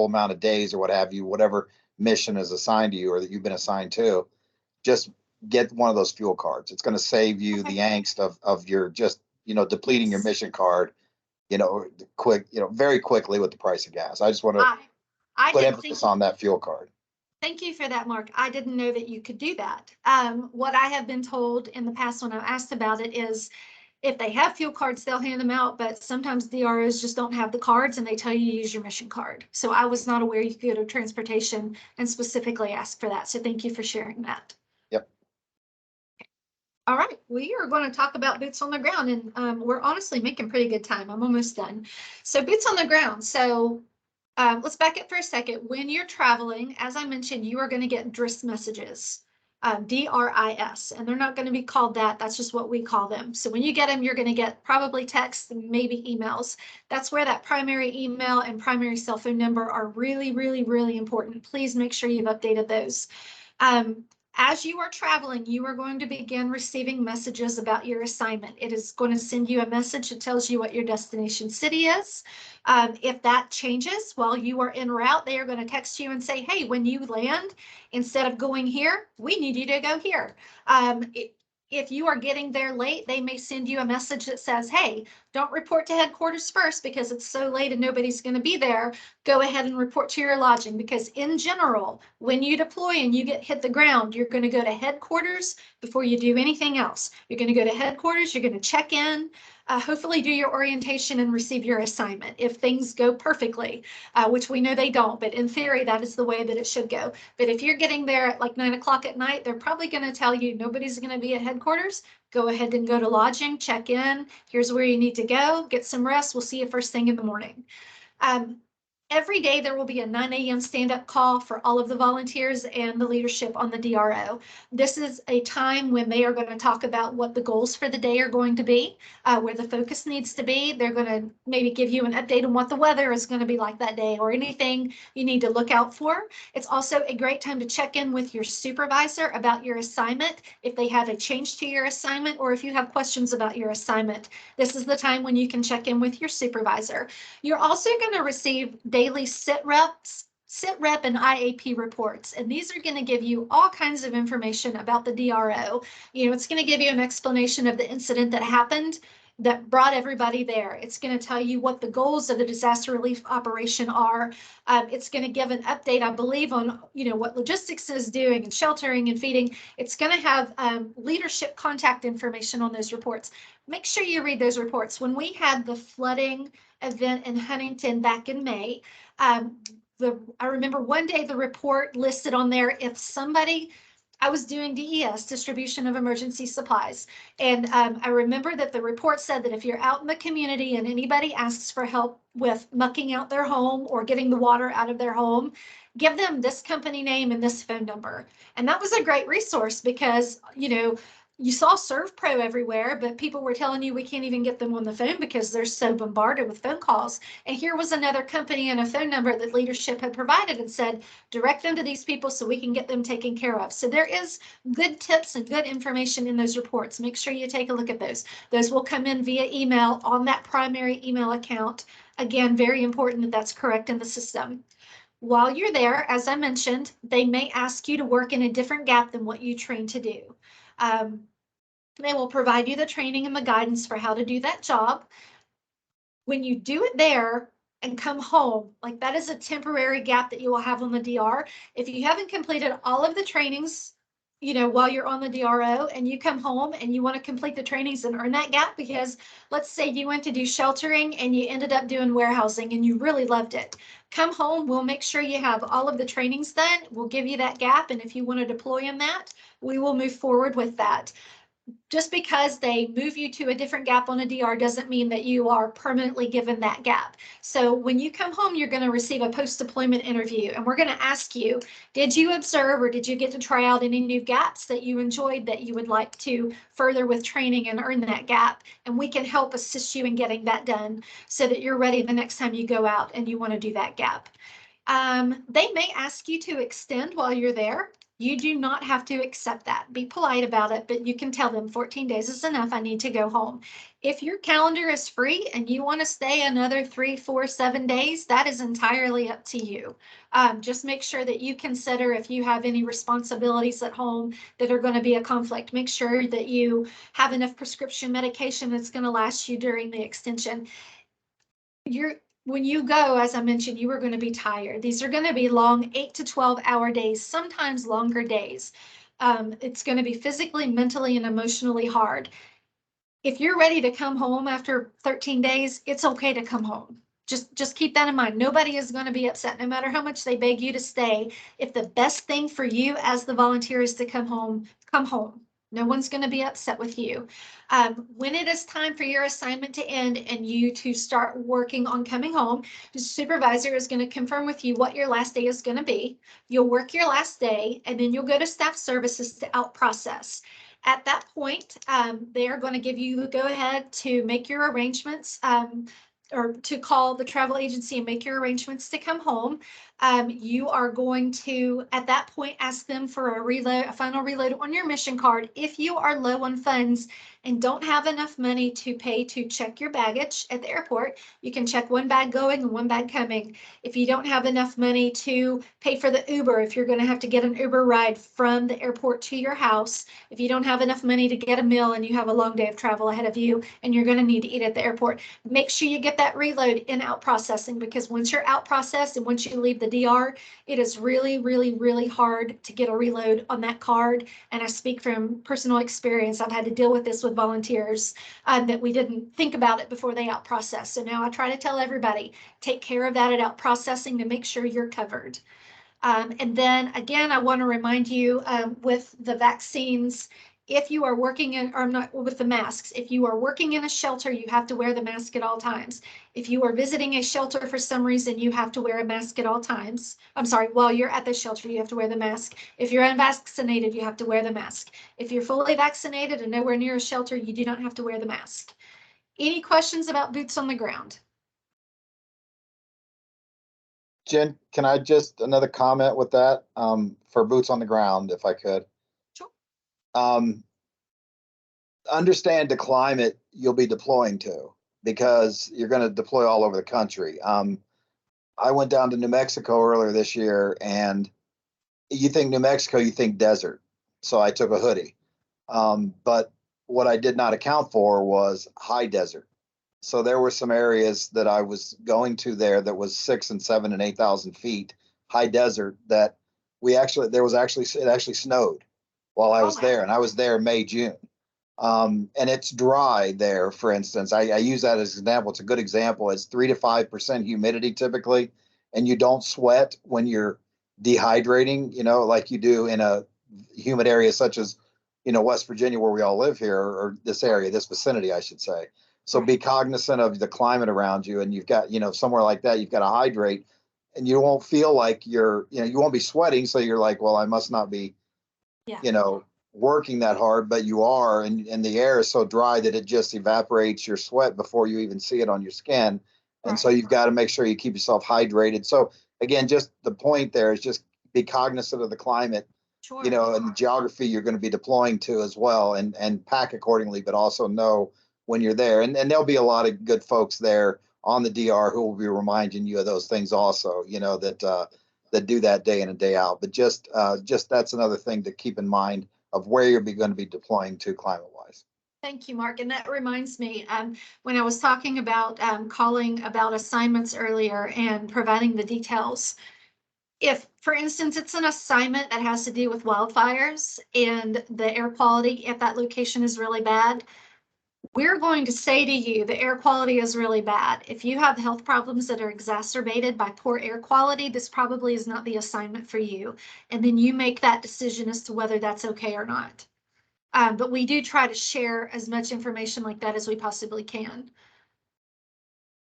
amount of days or what have you, whatever mission is assigned to you or that you've been assigned to, just get one of those fuel cards. It's going to save you the angst of your just, you know, depleting your mission card, you know, very quickly with the price of gas. I just want to put emphasis on that fuel card. Thank you for that, Mark. I didn't know that you could do that. What I have been told in the past when I've asked about it is if they have fuel cards, they'll hand them out, but sometimes DROs just don't have the cards and they tell you to use your mission card. So I was not aware you could go to transportation and specifically ask for that. So thank you for sharing that. Yep. All right, we are going to talk about boots on the ground, and we're honestly making pretty good time. I'm almost done. So boots on the ground. So let's back up for a second. When you're traveling, as I mentioned, you are going to get DRIS messages, DRIS, and they're not going to be called that. That's just what we call them. So when you get them, you're going to get probably texts and maybe emails. That's where that primary email and primary cell phone number are really, really, really important. Please make sure you've updated those. As you are traveling, you are going to begin receiving messages about your assignment. It is going to send you a message that tells you what your destination city is. If that changes while you are en route, they are going to text you and say, hey, when you land, instead of going here, we need you to go here. If you are getting there late, they may send you a message that says, hey, don't report to headquarters first because it's so late and nobody's going to be there. Go ahead and report to your lodging, because in general, when you deploy and you hit the ground, you're going to go to headquarters before you do anything else. You're going to go to headquarters, you're going to check in, hopefully do your orientation and receive your assignment if things go perfectly, which we know they don't, but in theory, that is the way that it should go. But if you're getting there at like 9 o'clock at night, they're probably going to tell you nobody's going to be at headquarters. Go ahead and go to lodging, check in. Here's where you need to go, get some rest. We'll see you first thing in the morning. Every day there will be a 9 a.m. stand-up call for all of the volunteers and the leadership on the DRO. This is a time when they are going to talk about what the goals for the day are going to be, where the focus needs to be. They're going to maybe give you an update on what the weather is going to be like that day or anything you need to look out for. It's also a great time to check in with your supervisor about your assignment, if they have a change to your assignment or if you have questions about your assignment. This is the time when you can check in with your supervisor. You're also going to receive daily sit rep and IAP reports. And these are going to give you all kinds of information about the DRO. You know, it's going to give you an explanation of the incident that happened that brought everybody there. It's going to tell you what the goals of the disaster relief operation are. It's going to give an update, I believe, on, you know, what logistics is doing and sheltering and feeding. It's going to have leadership contact information on those reports. Make sure you read those reports. When we had the flooding event in Huntington back in May, I remember one day the report listed on there, if somebody, I was doing DES, distribution of emergency supplies. And I remember that the report said that if you're out in the community and anybody asks for help with mucking out their home or getting the water out of their home, give them this company name and this phone number. And that was a great resource because, you know, you saw ServPro everywhere, but people were telling you we can't even get them on the phone because they're so bombarded with phone calls. And here was another company and a phone number that leadership had provided and said, direct them to these people so we can get them taken care of. So there is good tips and good information in those reports. Make sure you take a look at those. Those will come in via email on that primary email account. Again, very important that that's correct in the system. While you're there, as I mentioned, they may ask you to work in a different gap than what you trained to do. They will provide you the training and the guidance for how to do that job. When you do it there and come home, like that is a temporary gap that you will have on the DR. If you haven't completed all of the trainings, you know, while you're on the DRO and you come home and you want to complete the trainings and earn that gap, because let's say you went to do sheltering and you ended up doing warehousing and you really loved it. Come home, we'll make sure you have all of the trainings done. We'll give you that gap. And if you want to deploy in that, we will move forward with that. just because they move you to a different gap on a DR doesn't mean that you are permanently given that gap. So when you come home, you're going to receive a post-deployment interview, and we're going to ask you, did you observe or did you get to try out any new gaps that you enjoyed that you would like to further with training and earn that gap? And we can help assist you in getting that done so that you're ready the next time you go out and you want to do that gap. They may ask you to extend while you're there. You do not have to accept that. Be polite about it, but you can tell them 14 days is enough. I need to go home. If your calendar is free and you want to stay another 3, 4, 7 days, that is entirely up to you. Just make sure that you consider if you have any responsibilities at home that are going to be a conflict. Make sure that you have enough prescription medication that's going to last you during the extension. When you go, as I mentioned, you are going to be tired. These are going to be long 8 to 12-hour days, sometimes longer days. It's going to be physically, mentally, and emotionally hard. If you're ready to come home after 13 days, it's okay to come home. Just keep that in mind. Nobody is going to be upset, no matter how much they beg you to stay. If the best thing for you as the volunteer is to come home, come home. No one's going to be upset with you. When it is time for your assignment to end and you to start working on coming home, the supervisor is going to confirm with you what your last day is going to be. You'll work your last day, and then you'll go to staff services to out process. At that point, they are going to give you the go-ahead to make your arrangements, or to call the travel agency and make your arrangements to come home. You are going to, at that point, ask them for a final reload on your mission card. If you are low on funds and don't have enough money to pay to check your baggage at the airport, you can check one bag going and one bag coming. If you don't have enough money to pay for the Uber, if you're going to have to get an Uber ride from the airport to your house, if you don't have enough money to get a meal and you have a long day of travel ahead of you and you're going to need to eat at the airport, make sure you get that reload in out processing, because once you're out processed and once you leave the DR, it is really, really, really hard to get a reload on that card. And I speak from personal experience. I've had to deal with this with volunteers that we didn't think about it before they out process. So now I try to tell everybody, take care of that at out processing to make sure you're covered. And then again, I want to remind you with the vaccines, if you are working in, or not with the masks, if you are working in a shelter, you have to wear the mask at all times. If you are visiting a shelter for some reason, you have to wear a mask at all times. I'm sorry, while you're at the shelter, you have to wear the mask. If you're unvaccinated, you have to wear the mask. If you're fully vaccinated and nowhere near a shelter, you do not have to wear the mask. Any questions about boots on the ground? Jen, can I just, another comment with that, for boots on the ground, if I could? Sure. Understand the climate you'll be deploying to, because you're going to deploy all over the country. I went down to New Mexico earlier this year, and you think New Mexico, you think desert. So I took a hoodie. But what I did not account for was high desert. So there were some areas that I was going to there that was 6 and 7 and 8,000 feet high desert that it actually snowed while I was there, and I was there May, June. And it's dry there, for instance. I use that as an example. It's a good example. It's 3 to 5% humidity typically, and you don't sweat when you're dehydrating, like you do in a humid area such as, West Virginia, where we all live here, or this area, this vicinity, I should say. So be cognizant of the climate around you, and you've got, somewhere like that, you've got to hydrate, and you won't feel like you won't be sweating. So you're like, well, I must not be, working that hard, but you are, and the air is so dry that it just evaporates your sweat before you even see it on your skin. And so you've got to make sure you keep yourself hydrated. So again, just the point there is just be cognizant of the climate, and the geography you're going to be deploying to as well, and pack accordingly, but also know when you're there. And there'll be a lot of good folks there on the DR who will be reminding you of those things also, that do that day in and day out. But just that's another thing to keep in mind of where you're going to be deploying to climate-wise. Thank you, Mark. And that reminds me, when I was talking about calling about assignments earlier and providing the details, if, for instance, it's an assignment that has to do with wildfires and the air quality at that location is really bad, we're going to say to you, the air quality is really bad. If you have health problems that are exacerbated by poor air quality, this probably is not the assignment for you. And then you make that decision as to whether that's okay or not. But we do try to share as much information like that as we possibly can.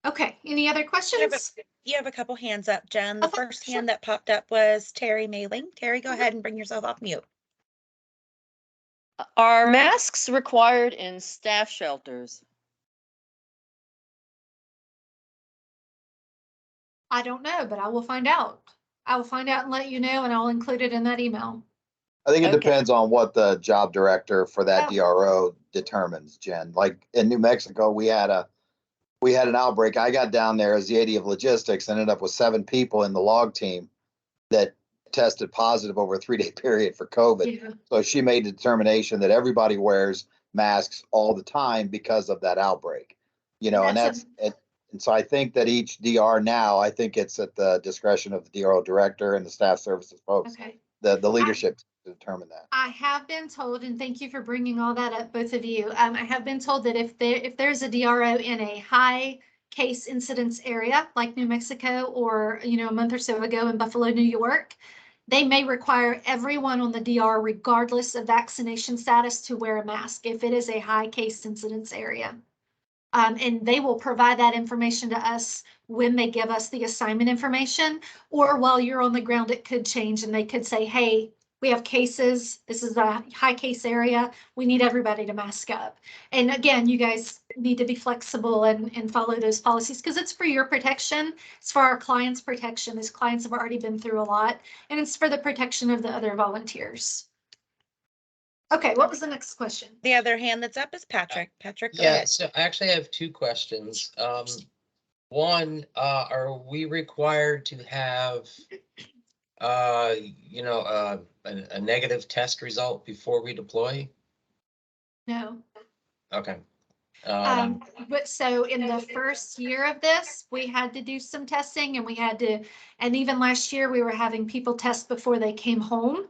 Okay, any other questions? You have a couple hands up, Jen. The Okay, first sure. hand that popped up was Terry Mailing. Terry, go ahead and bring yourself off mute. Are masks required in staff shelters? I don't know, but I will find out. I will find out and let you know, and I'll include it in that email. I think it Okay. depends on what the job director for that Oh. DRO determines, Jen. Like in New Mexico, we had an outbreak. I got down there as the AD of logistics, ended up with 7 people in the log team that tested positive over a 3-day period for COVID. Yeah. So she made the determination that everybody wears masks all the time because of that outbreak. You know, and That's and so I think that each DR now, I think it's at the discretion of the DRO director and the staff services folks, Okay. the leadership to determine that. I have been told, and thank you for bringing all that up, both of you. I have been told that if there's a DRO in a high case incidence area like New Mexico or, a month or so ago in Buffalo, New York, they may require everyone on the DR, regardless of vaccination status, to wear a mask if it is a high case incidence area. And they will provide that information to us when they give us the assignment information, or while you're on the ground, it could change and they could say, hey, we have cases. This is a high case area. We need everybody to mask up. And again, you guys need to be flexible and follow those policies because it's for your protection. It's for our clients' protection. These clients have already been through a lot, and it's for the protection of the other volunteers. Okay, what was the next question? The other hand that's up is Patrick. Patrick, go Yeah, ahead. so I actually have 2 questions. One, are we required to have, a negative test result before we deploy? No. Okay. But so in the first year of this, we had to do some testing and even last year we were having people test before they came home.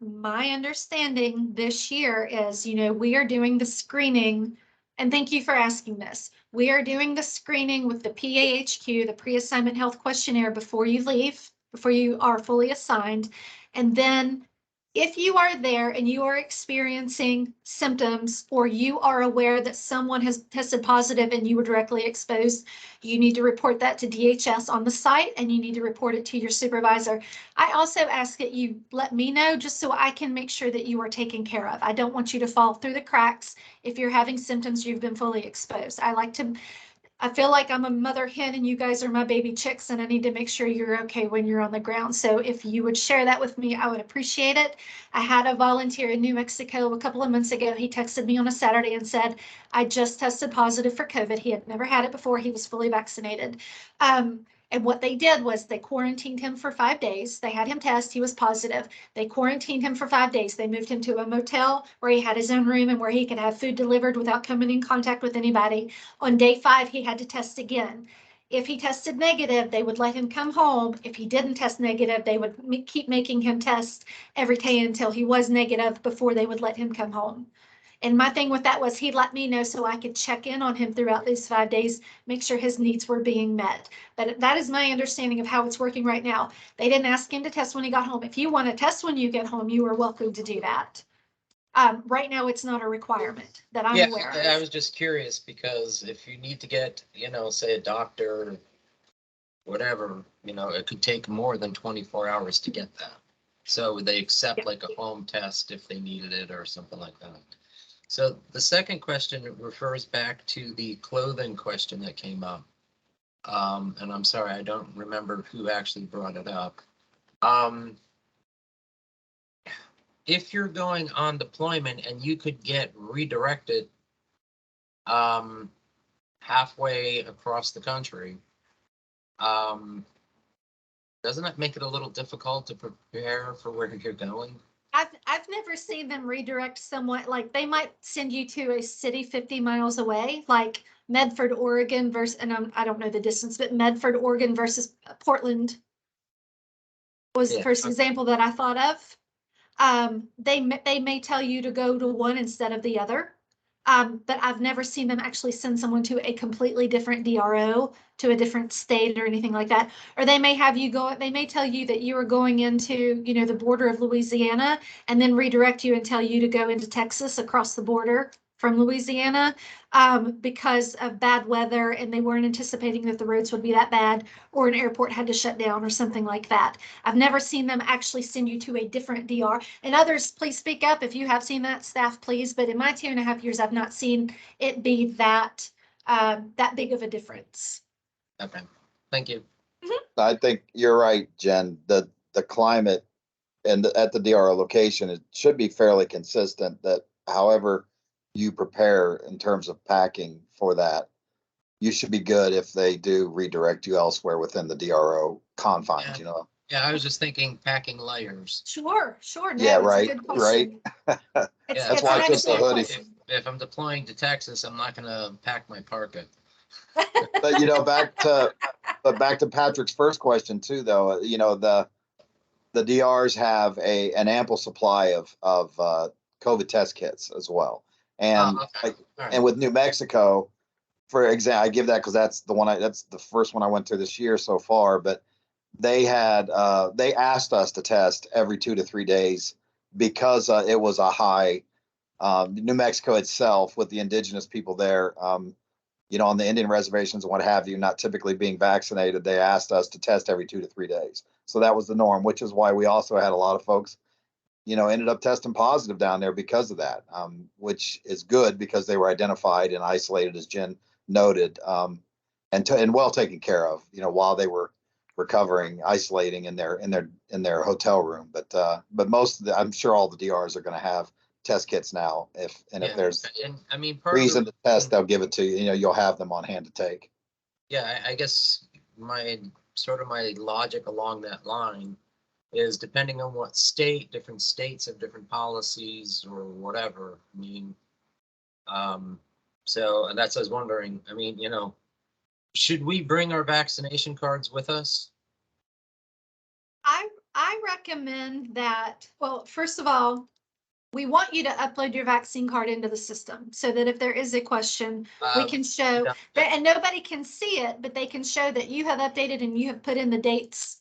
My understanding this year is, we are doing the screening, and thank you for asking this. We are doing the screening with the PAHQ, the pre-assignment health questionnaire, before you leave, before you are fully assigned. And then if you are there and you are experiencing symptoms, or you are aware that someone has tested positive and you were directly exposed, you need to report that to DHS on the site and you need to report it to your supervisor. I also ask that you let me know just so I can make sure that you are taken care of. I don't want you to fall through the cracks if you're having symptoms, you've been fully exposed. I feel like I'm a mother hen and you guys are my baby chicks, and I need to make sure you're okay when you're on the ground. So if you would share that with me, I would appreciate it. I had a volunteer in New Mexico a couple of months ago. He texted me on a Saturday and said, I just tested positive for COVID. He had never had it before. He was fully vaccinated. And what they did was they quarantined him for 5 days. They had him test. He was positive. They quarantined him for 5 days. They moved him to a motel where he had his own room and where he could have food delivered without coming in contact with anybody. On day 5, he had to test again. If he tested negative, they would let him come home. If he didn't test negative, they would keep making him test every day until he was negative before they would let him come home. And my thing with that was he let me know so I could check in on him throughout these 5 days, make sure his needs were being met. But that is my understanding of how it's working right now. They didn't ask him to test when he got home. If you want to test when you get home, you are welcome to do that. Right now, it's not a requirement that I'm Yeah, aware I of. was just curious because if you need to get, say a doctor, whatever, it could take more than 24 hours to get that. So would they accept like a home test if they needed it or something like that? So the second question refers back to the clothing question that came up. And I'm sorry, I don't remember who actually brought it up. If you're going on deployment and you could get redirected halfway across the country, doesn't that make it a little difficult to prepare for where you're going? I've never seen them redirect someone, like they might send you to a city 50 miles away, like Medford, Oregon versus, and I don't know the distance, but Medford, Oregon versus Portland was the Yeah, first okay. example that I thought of. They may tell you to go to one instead of the other. But I've never seen them actually send someone to a completely different DRO, to a different state or anything like that. Or they may have you go, they may tell you that you are going into, the border of Louisiana and then redirect you and tell you to go into Texas across the border from Louisiana, because of bad weather and they weren't anticipating that the roads would be that bad, or an airport had to shut down or something like that. I've never seen them actually send you to a different DR. And others, please speak up if you have seen that, staff, please. But in my 2.5 years, I've not seen it be that big of a difference. Okay, thank you. I think you're right, Jen. The climate and at the DRO location, it should be fairly consistent that however you prepare in terms of packing for that, you should be good if they do redirect you elsewhere within the DRO confines, Yeah, I was just thinking packing layers. Sure. No, Yeah, it's right, a good question. Yeah, That's why I an took the excellent hoodie. question. If I'm deploying to Texas, I'm not gonna pack my parka. But back to Patrick's first question too, though, the DRs have an ample supply of COVID test kits as well. And Okay. All right. and with New Mexico, for example, I give that because that's the first one I went to this year so far, but they asked us to test every 2 to 3 days because it was a high, New Mexico itself with the indigenous people there, on the Indian reservations and what have you, not typically being vaccinated, they asked us to test every 2 to 3 days. So that was the norm, which is why we also had a lot of folks, ended up testing positive down there because of that, which is good because they were identified and isolated, as Jen noted, and well taken care of, while they were recovering, isolating in their hotel room. But most of I'm sure all the DRs are going to have test kits now. If there's And I mean, part of reason the to test, they'll give it to you. You'll have them on hand to take. Yeah, I guess my logic along that line is depending on what state, different states have different policies or whatever. I mean, so and that's, I was wondering, I mean, should we bring our vaccination cards with us? I recommend that, well, first of all, we want you to upload your vaccine card into the system so that if there is a question, we can show that, and nobody can see it, but they can show that you have updated and you have put in the dates.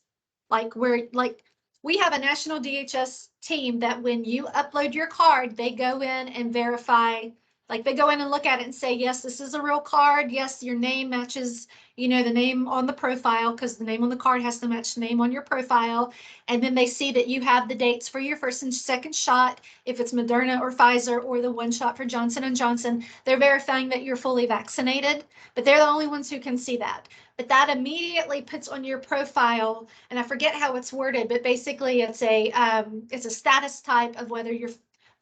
Like we have a national DHS team that when you upload your card, they go in and verify, like they go in and look at it and say, yes, this is a real card. Yes, your name matches, the name on the profile, because the name on the card has to match the name on your profile. And then they see that you have the dates for your first and second shot, if it's Moderna or Pfizer or the one shot for Johnson & Johnson. They're verifying that you're fully vaccinated, but they're the only ones who can see that. But that immediately puts on your profile, and I forget how it's worded, but basically it's a status type of whether you're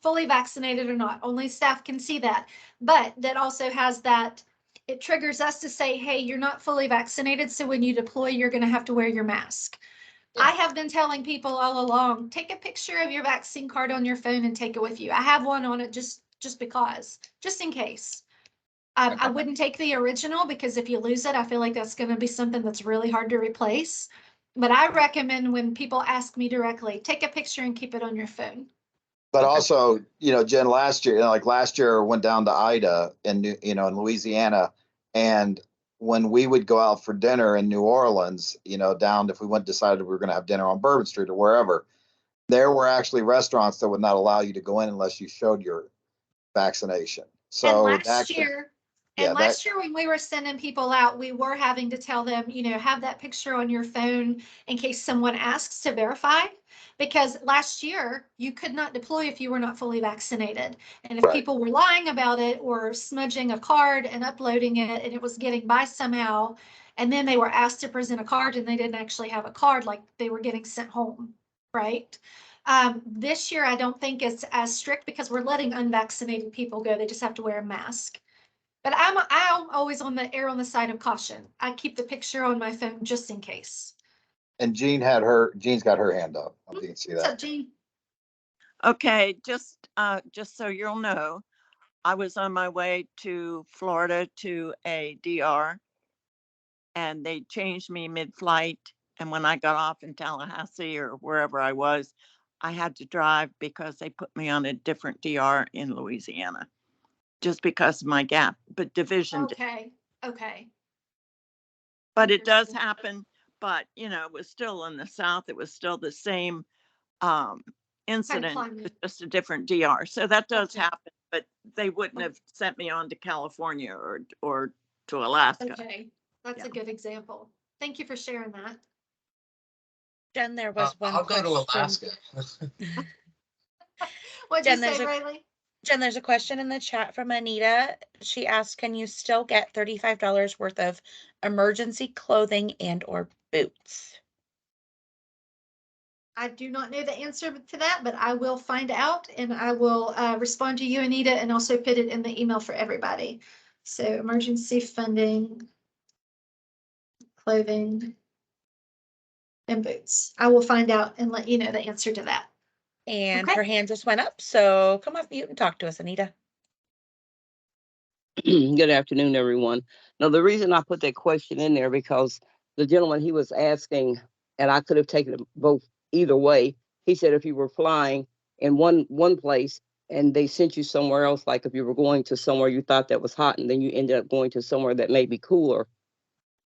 fully vaccinated or not. Only staff can see that, but that also has that, it triggers us to say, hey, you're not fully vaccinated, so when you deploy, you're going to have to wear your mask. I have been telling people all along, take a picture of your vaccine card on your phone and take it with you. I have one on it just because, just in case. I wouldn't take the original because if you lose it, I feel like that's going to be something that's really hard to replace. But I recommend when people ask me directly, take a picture and keep it on your phone. But also, Jen, last year, I went down to Ida in Louisiana, and when we would go out for dinner in New Orleans, down if we decided we were going to have dinner on Bourbon Street or wherever, there were actually restaurants that would not allow you to go in unless you showed your vaccination. So last year when we were sending people out, we were having to tell them, have that picture on your phone in case someone asks to verify. Because last year you could not deploy if you were not fully vaccinated. And if people were lying about it or smudging a card and uploading it and it was getting by somehow, and then they were asked to present a card and they didn't actually have a card, like they were getting sent home, right? This year, I don't think it's as strict because we're letting unvaccinated people go. They just have to wear a mask. But I'm always on the side of caution. I keep the picture on my phone just in case. And Jean's got her hand up. I don't know if you can see that. What's up, Jean? Okay, just so you'll know, I was on my way to Florida to a DR, and they changed me mid-flight. And when I got off in Tallahassee or wherever I was, I had to drive because they put me on a different DR in Louisiana. just because of my gap, but division. Okay, okay. But it does happen, but you know, it was still in the South. It was still the same incident, climate. it's just a different DR. So that does Okay. happen, but they wouldn't have sent me on to California or to Alaska. Okay, that's Yeah. a good example. Thank you for sharing that. Jen, there was one I'll go to question. Alaska. What'd you Jen, there's say, a- Riley? Jen, there's a question in the chat from Anita. She asked, can you still get $35 worth of emergency clothing and or boots? I do not know the answer to that, but I will find out and I will respond to you, Anita, and also put it in the email for everybody. So emergency funding, clothing, and boots. I will find out and let you know the answer to that. And Okay. her hand just went up, so come off mute and talk to us, Anita. Good afternoon, everyone. Now, the reason I put that question in there because the gentleman, he was asking, and I could have taken it both either way. He said if you were flying in one place and they sent you somewhere else, like if you were going to somewhere you thought that was hot and then you ended up going to somewhere that may be cooler.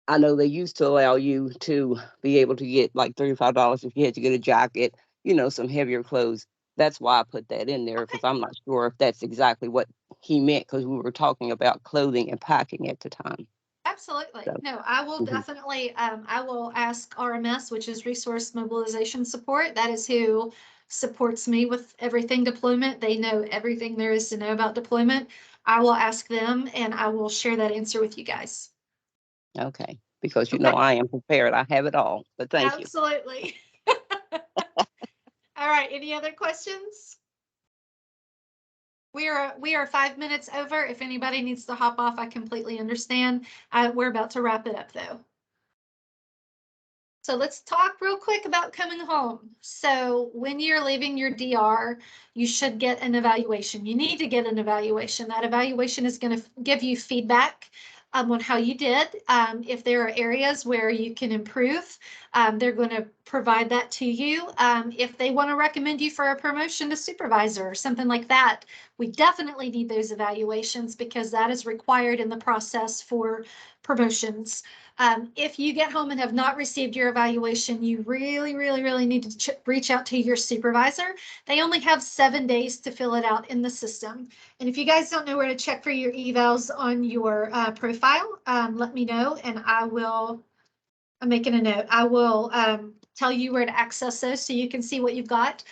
I know they used to allow you to be able to get like $35 if you had to get a jacket, you know, some heavier clothes. That's why I put that in there because I'm not sure if that's exactly what he meant because we were talking about clothing and packing at the time. Absolutely. So, No, I will mhm. definitely, I will ask RMS, which is Resource Mobilization Support. That is who supports me with everything deployment. They know everything there is to know about deployment. I will ask them and I will share that answer with you guys. Okay, because you Okay. know I am prepared. I have it all, but thank you. Absolutely. All right, any other questions? We are 5 minutes over. If anybody needs to hop off, I completely understand. We're about to wrap it up though. So let's talk real quick about coming home. So when you're leaving your DR, you should get an evaluation. You need to get an evaluation. That evaluation is going to give you feedback on how you did. If there are areas where you can improve, they're going to provide that to you. If they want to recommend you for a promotion to supervisor or something like that, we definitely need those evaluations because that is required in the process for promotions. If you get home and have not received your evaluation, you really need to reach out to your supervisor. They only have 7 days to fill it out in the system. And if you guys don't know where to check for your evals on your profile, let me know and I'm making a note. I will tell you where to access those so you can see what you've got.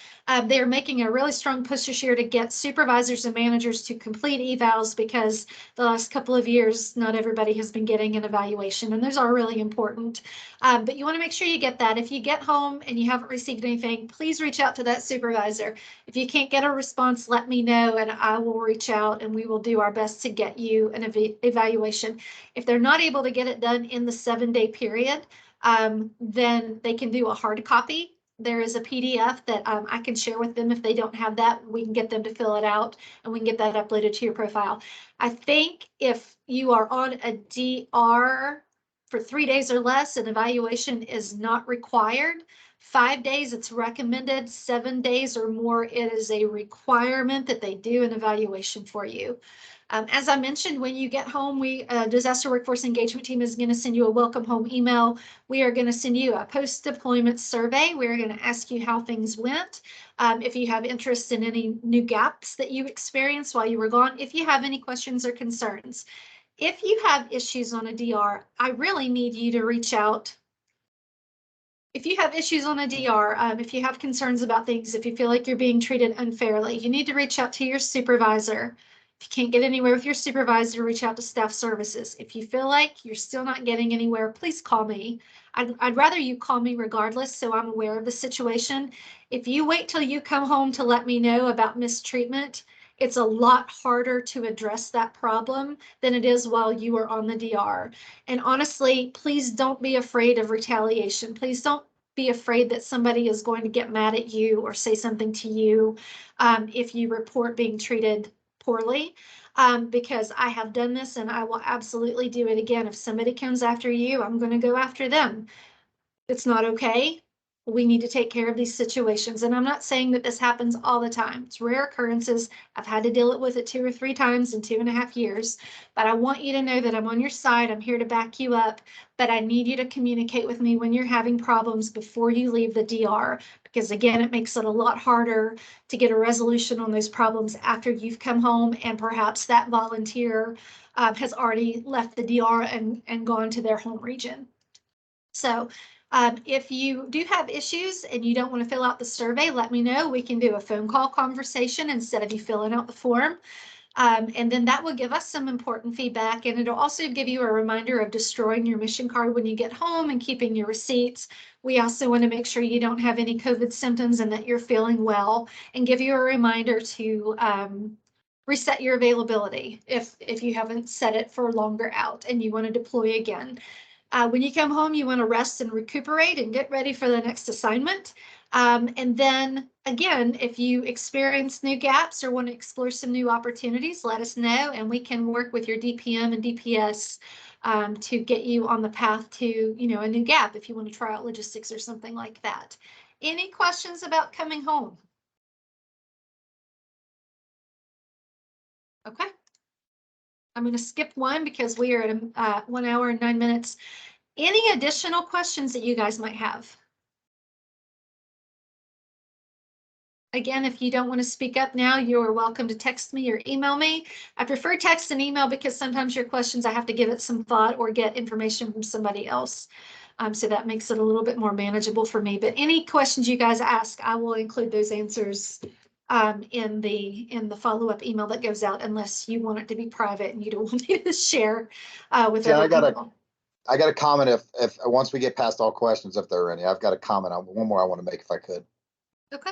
They're making a really strong push this year to get supervisors and managers to complete evals because the last couple of years, not everybody has been getting an evaluation, and those are really important. But you want to make sure you get that. If you get home and you haven't received anything, please reach out to that supervisor. If you can't get a response, let me know and I will reach out and we will do our best to get you an evaluation. If they're not able to get it done in the 7-day period, then they can do a hard copy. There is a PDF that I can share with them. If they don't have that, we can get them to fill it out and we can get that uploaded to your profile. I think if you are on a DR for 3 days or less, an evaluation is not required. 5 days, it's recommended. 7 days or more, it is a requirement that they do an evaluation for you. As I mentioned, when you get home, Disaster Workforce Engagement Team is going to send you a welcome home email. We are going to send you a post-deployment survey. We're going to ask you how things went. If you have interest in any new gaps that you experienced while you were gone, if you have any questions or concerns. If you have issues on a DR, I really need you to reach out. If you have issues on a DR, if you have concerns about things, if you feel like you're being treated unfairly, you need to reach out to your supervisor. If you can't get anywhere with your supervisor, reach out to staff services. If you feel like you're still not getting anywhere, please call me. I'd rather you call me regardless, so I'm aware of the situation. If you wait till you come home to let me know about mistreatment, it's a lot harder to address that problem than it is while you are on the DR. And honestly, please don't be afraid of retaliation. Please don't be afraid that somebody is going to get mad at you or say something to you if you report being treated poorly, because I have done this and I will absolutely do it again. If somebody comes after you, I'm going to go after them. It's not okay. we need to take care of these situations. And I'm not saying that this happens all the time. It's rare occurrences. I've had to deal with it 2 or 3 times in 2.5 years, but I want you to know that I'm on your side. I'm here to back you up, but I need you to communicate with me when you're having problems before you leave the DR, because again, it makes it a lot harder to get a resolution on those problems after you've come home and perhaps that volunteer has already left the DR and gone to their home region. So if you do have issues and you don't want to fill out the survey, let me know. We can do a phone call conversation instead of you filling out the form. And then that will give us some important feedback, and it'll also give you a reminder of destroying your mission card when you get home and keeping your receipts. We also want to make sure you don't have any COVID symptoms and that you're feeling well, and give you a reminder to reset your availability if you haven't set it for longer out and you want to deploy again. When you come home, you want to rest and recuperate and get ready for the next assignment. And then again, if you experience new gaps or want to explore some new opportunities, let us know, and we can work with your DPM and DPS to get you on the path to, a new gap if you want to try out logistics or something like that. Any questions about coming home? Okay. I'm going to skip one because we are at 1 hour and 9 minutes. Any additional questions that you guys might have? Again, if you don't want to speak up now, you're welcome to text me or email me. I prefer text and email because sometimes your questions, I have to give it some thought or get information from somebody else. So that makes it a little bit more manageable for me. But any questions you guys ask, I will include those answers in the follow-up email that goes out, unless you want it to be private and you don't want me to share with Jen, other I people. got a comment if once we get past all questions, if there are any, I've got a comment on one more I want to make if I could. Okay.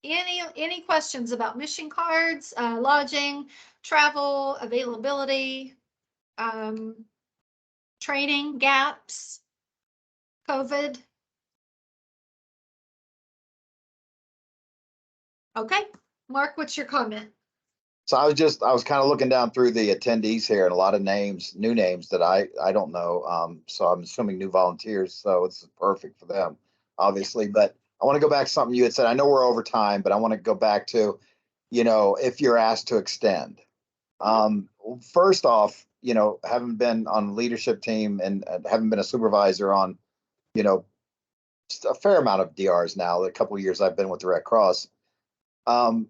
Any questions about mission cards, lodging, travel, availability, training gaps, COVID? Okay, Mark, what's your comment? So I was kind of looking down through the attendees here, and a lot of names, new names that I don't know. So I'm assuming new volunteers. So it's perfect for them, obviously. But I want to go back to something you had said. I know we're over time, but I want to go back to, if you're asked to extend. First off, having been on leadership team and having been a supervisor on, just a fair amount of DRs now, the couple of years I've been with the Red Cross.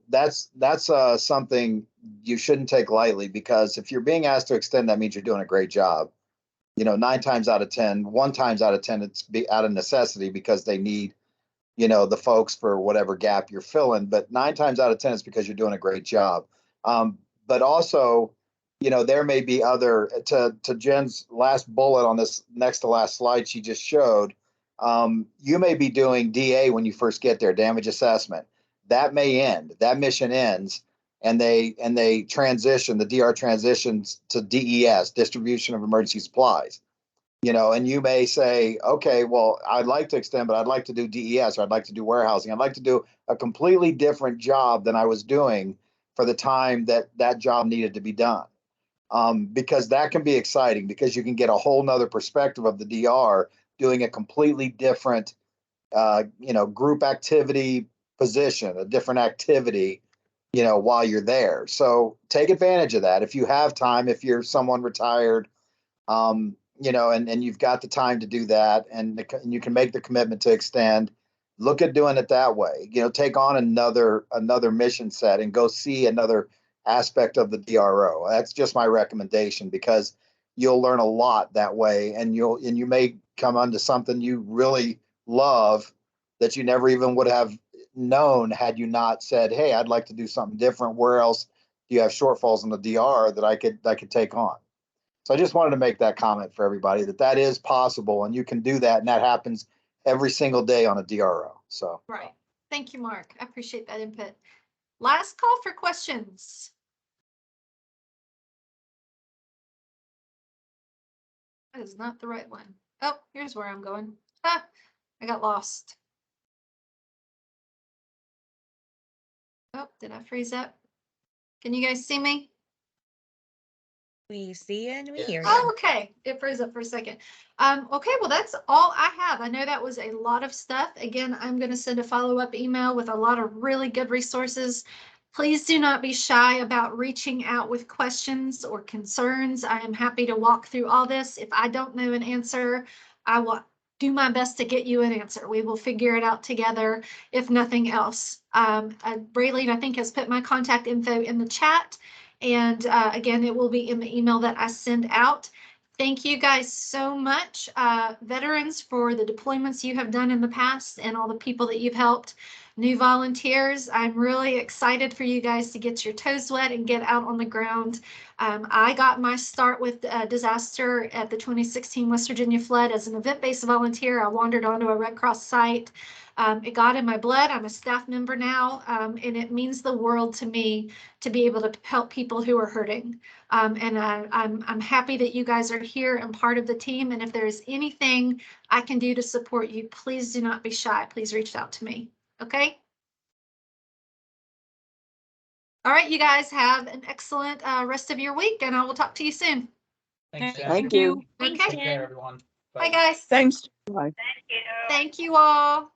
That's something you shouldn't take lightly, because if you're being asked to extend, that means you're doing a great job. 9 times out of 10, 1 times out of 10, it's out of necessity because they need, the folks for whatever gap you're filling. But 9 times out of 10, it's because you're doing a great job. But also, there may be other, to Jen's last bullet on this next to last slide she just showed. You may be doing DA when you first get there, damage assessment. That may end, that mission ends, and they transition, the DR transitions to DES, distribution of emergency supplies. And you may say, okay, well, I'd like to extend, but I'd like to do DES, or I'd like to do warehousing. I'd like to do a completely different job than I was doing for the time that job needed to be done. Because that can be exciting, because you can get a whole nother perspective of the DR doing a completely different, group activity position, a different activity, while you're there. So take advantage of that. If you have time, if you're someone retired, and you've got the time to do that, and you can make the commitment to extend, look at doing it that way. Take on another mission set and go see another aspect of the DRO. That's just my recommendation, because you'll learn a lot that way, and you may come onto something you really love that you never even would have known had you not said, hey, I'd like to do something different. Where else do you have shortfalls in the DR that I could take on? So I just wanted to make that comment for everybody, that is possible, and you can do that, and that happens every single day on a DRO. So Right. Thank you, Mark. I appreciate that input. Last call for questions. That is not the right one. Oh, here's where I'm going. Ah, I got lost. Oh, did I freeze up? Can you guys see me? We see you and we hear Oh, you. okay, it froze up for a second. Okay, well, that's all I have. I know that was a lot of stuff. Again, I'm gonna send a follow-up email with a lot of really good resources. Please do not be shy about reaching out with questions or concerns. I am happy to walk through all this. If I don't know an answer, I will do my best to get you an answer. We will figure it out together, if nothing else. Raylene, I think, has put my contact info in the chat. And again, it will be in the email that I send out. Thank you guys so much, veterans, for the deployments you have done in the past and all the people that you've helped. New volunteers, I'm really excited for you guys to get your toes wet and get out on the ground. I got my start with disaster at the 2016 West Virginia flood as an event-based volunteer. I wandered onto a Red Cross site. It got in my blood. I'm a staff member now, and it means the world to me to be able to help people who are hurting. And I'm happy that you guys are here and part of the team. And if there's anything I can do to support you, please do not be shy. Please reach out to me. Okay? All right, you guys have an excellent rest of your week, and I will talk to you soon. Thanks, Jen. Thank you. Thanks, Okay. Take Jen. care, everyone. Bye, guys. Thanks. Bye. Thank you all.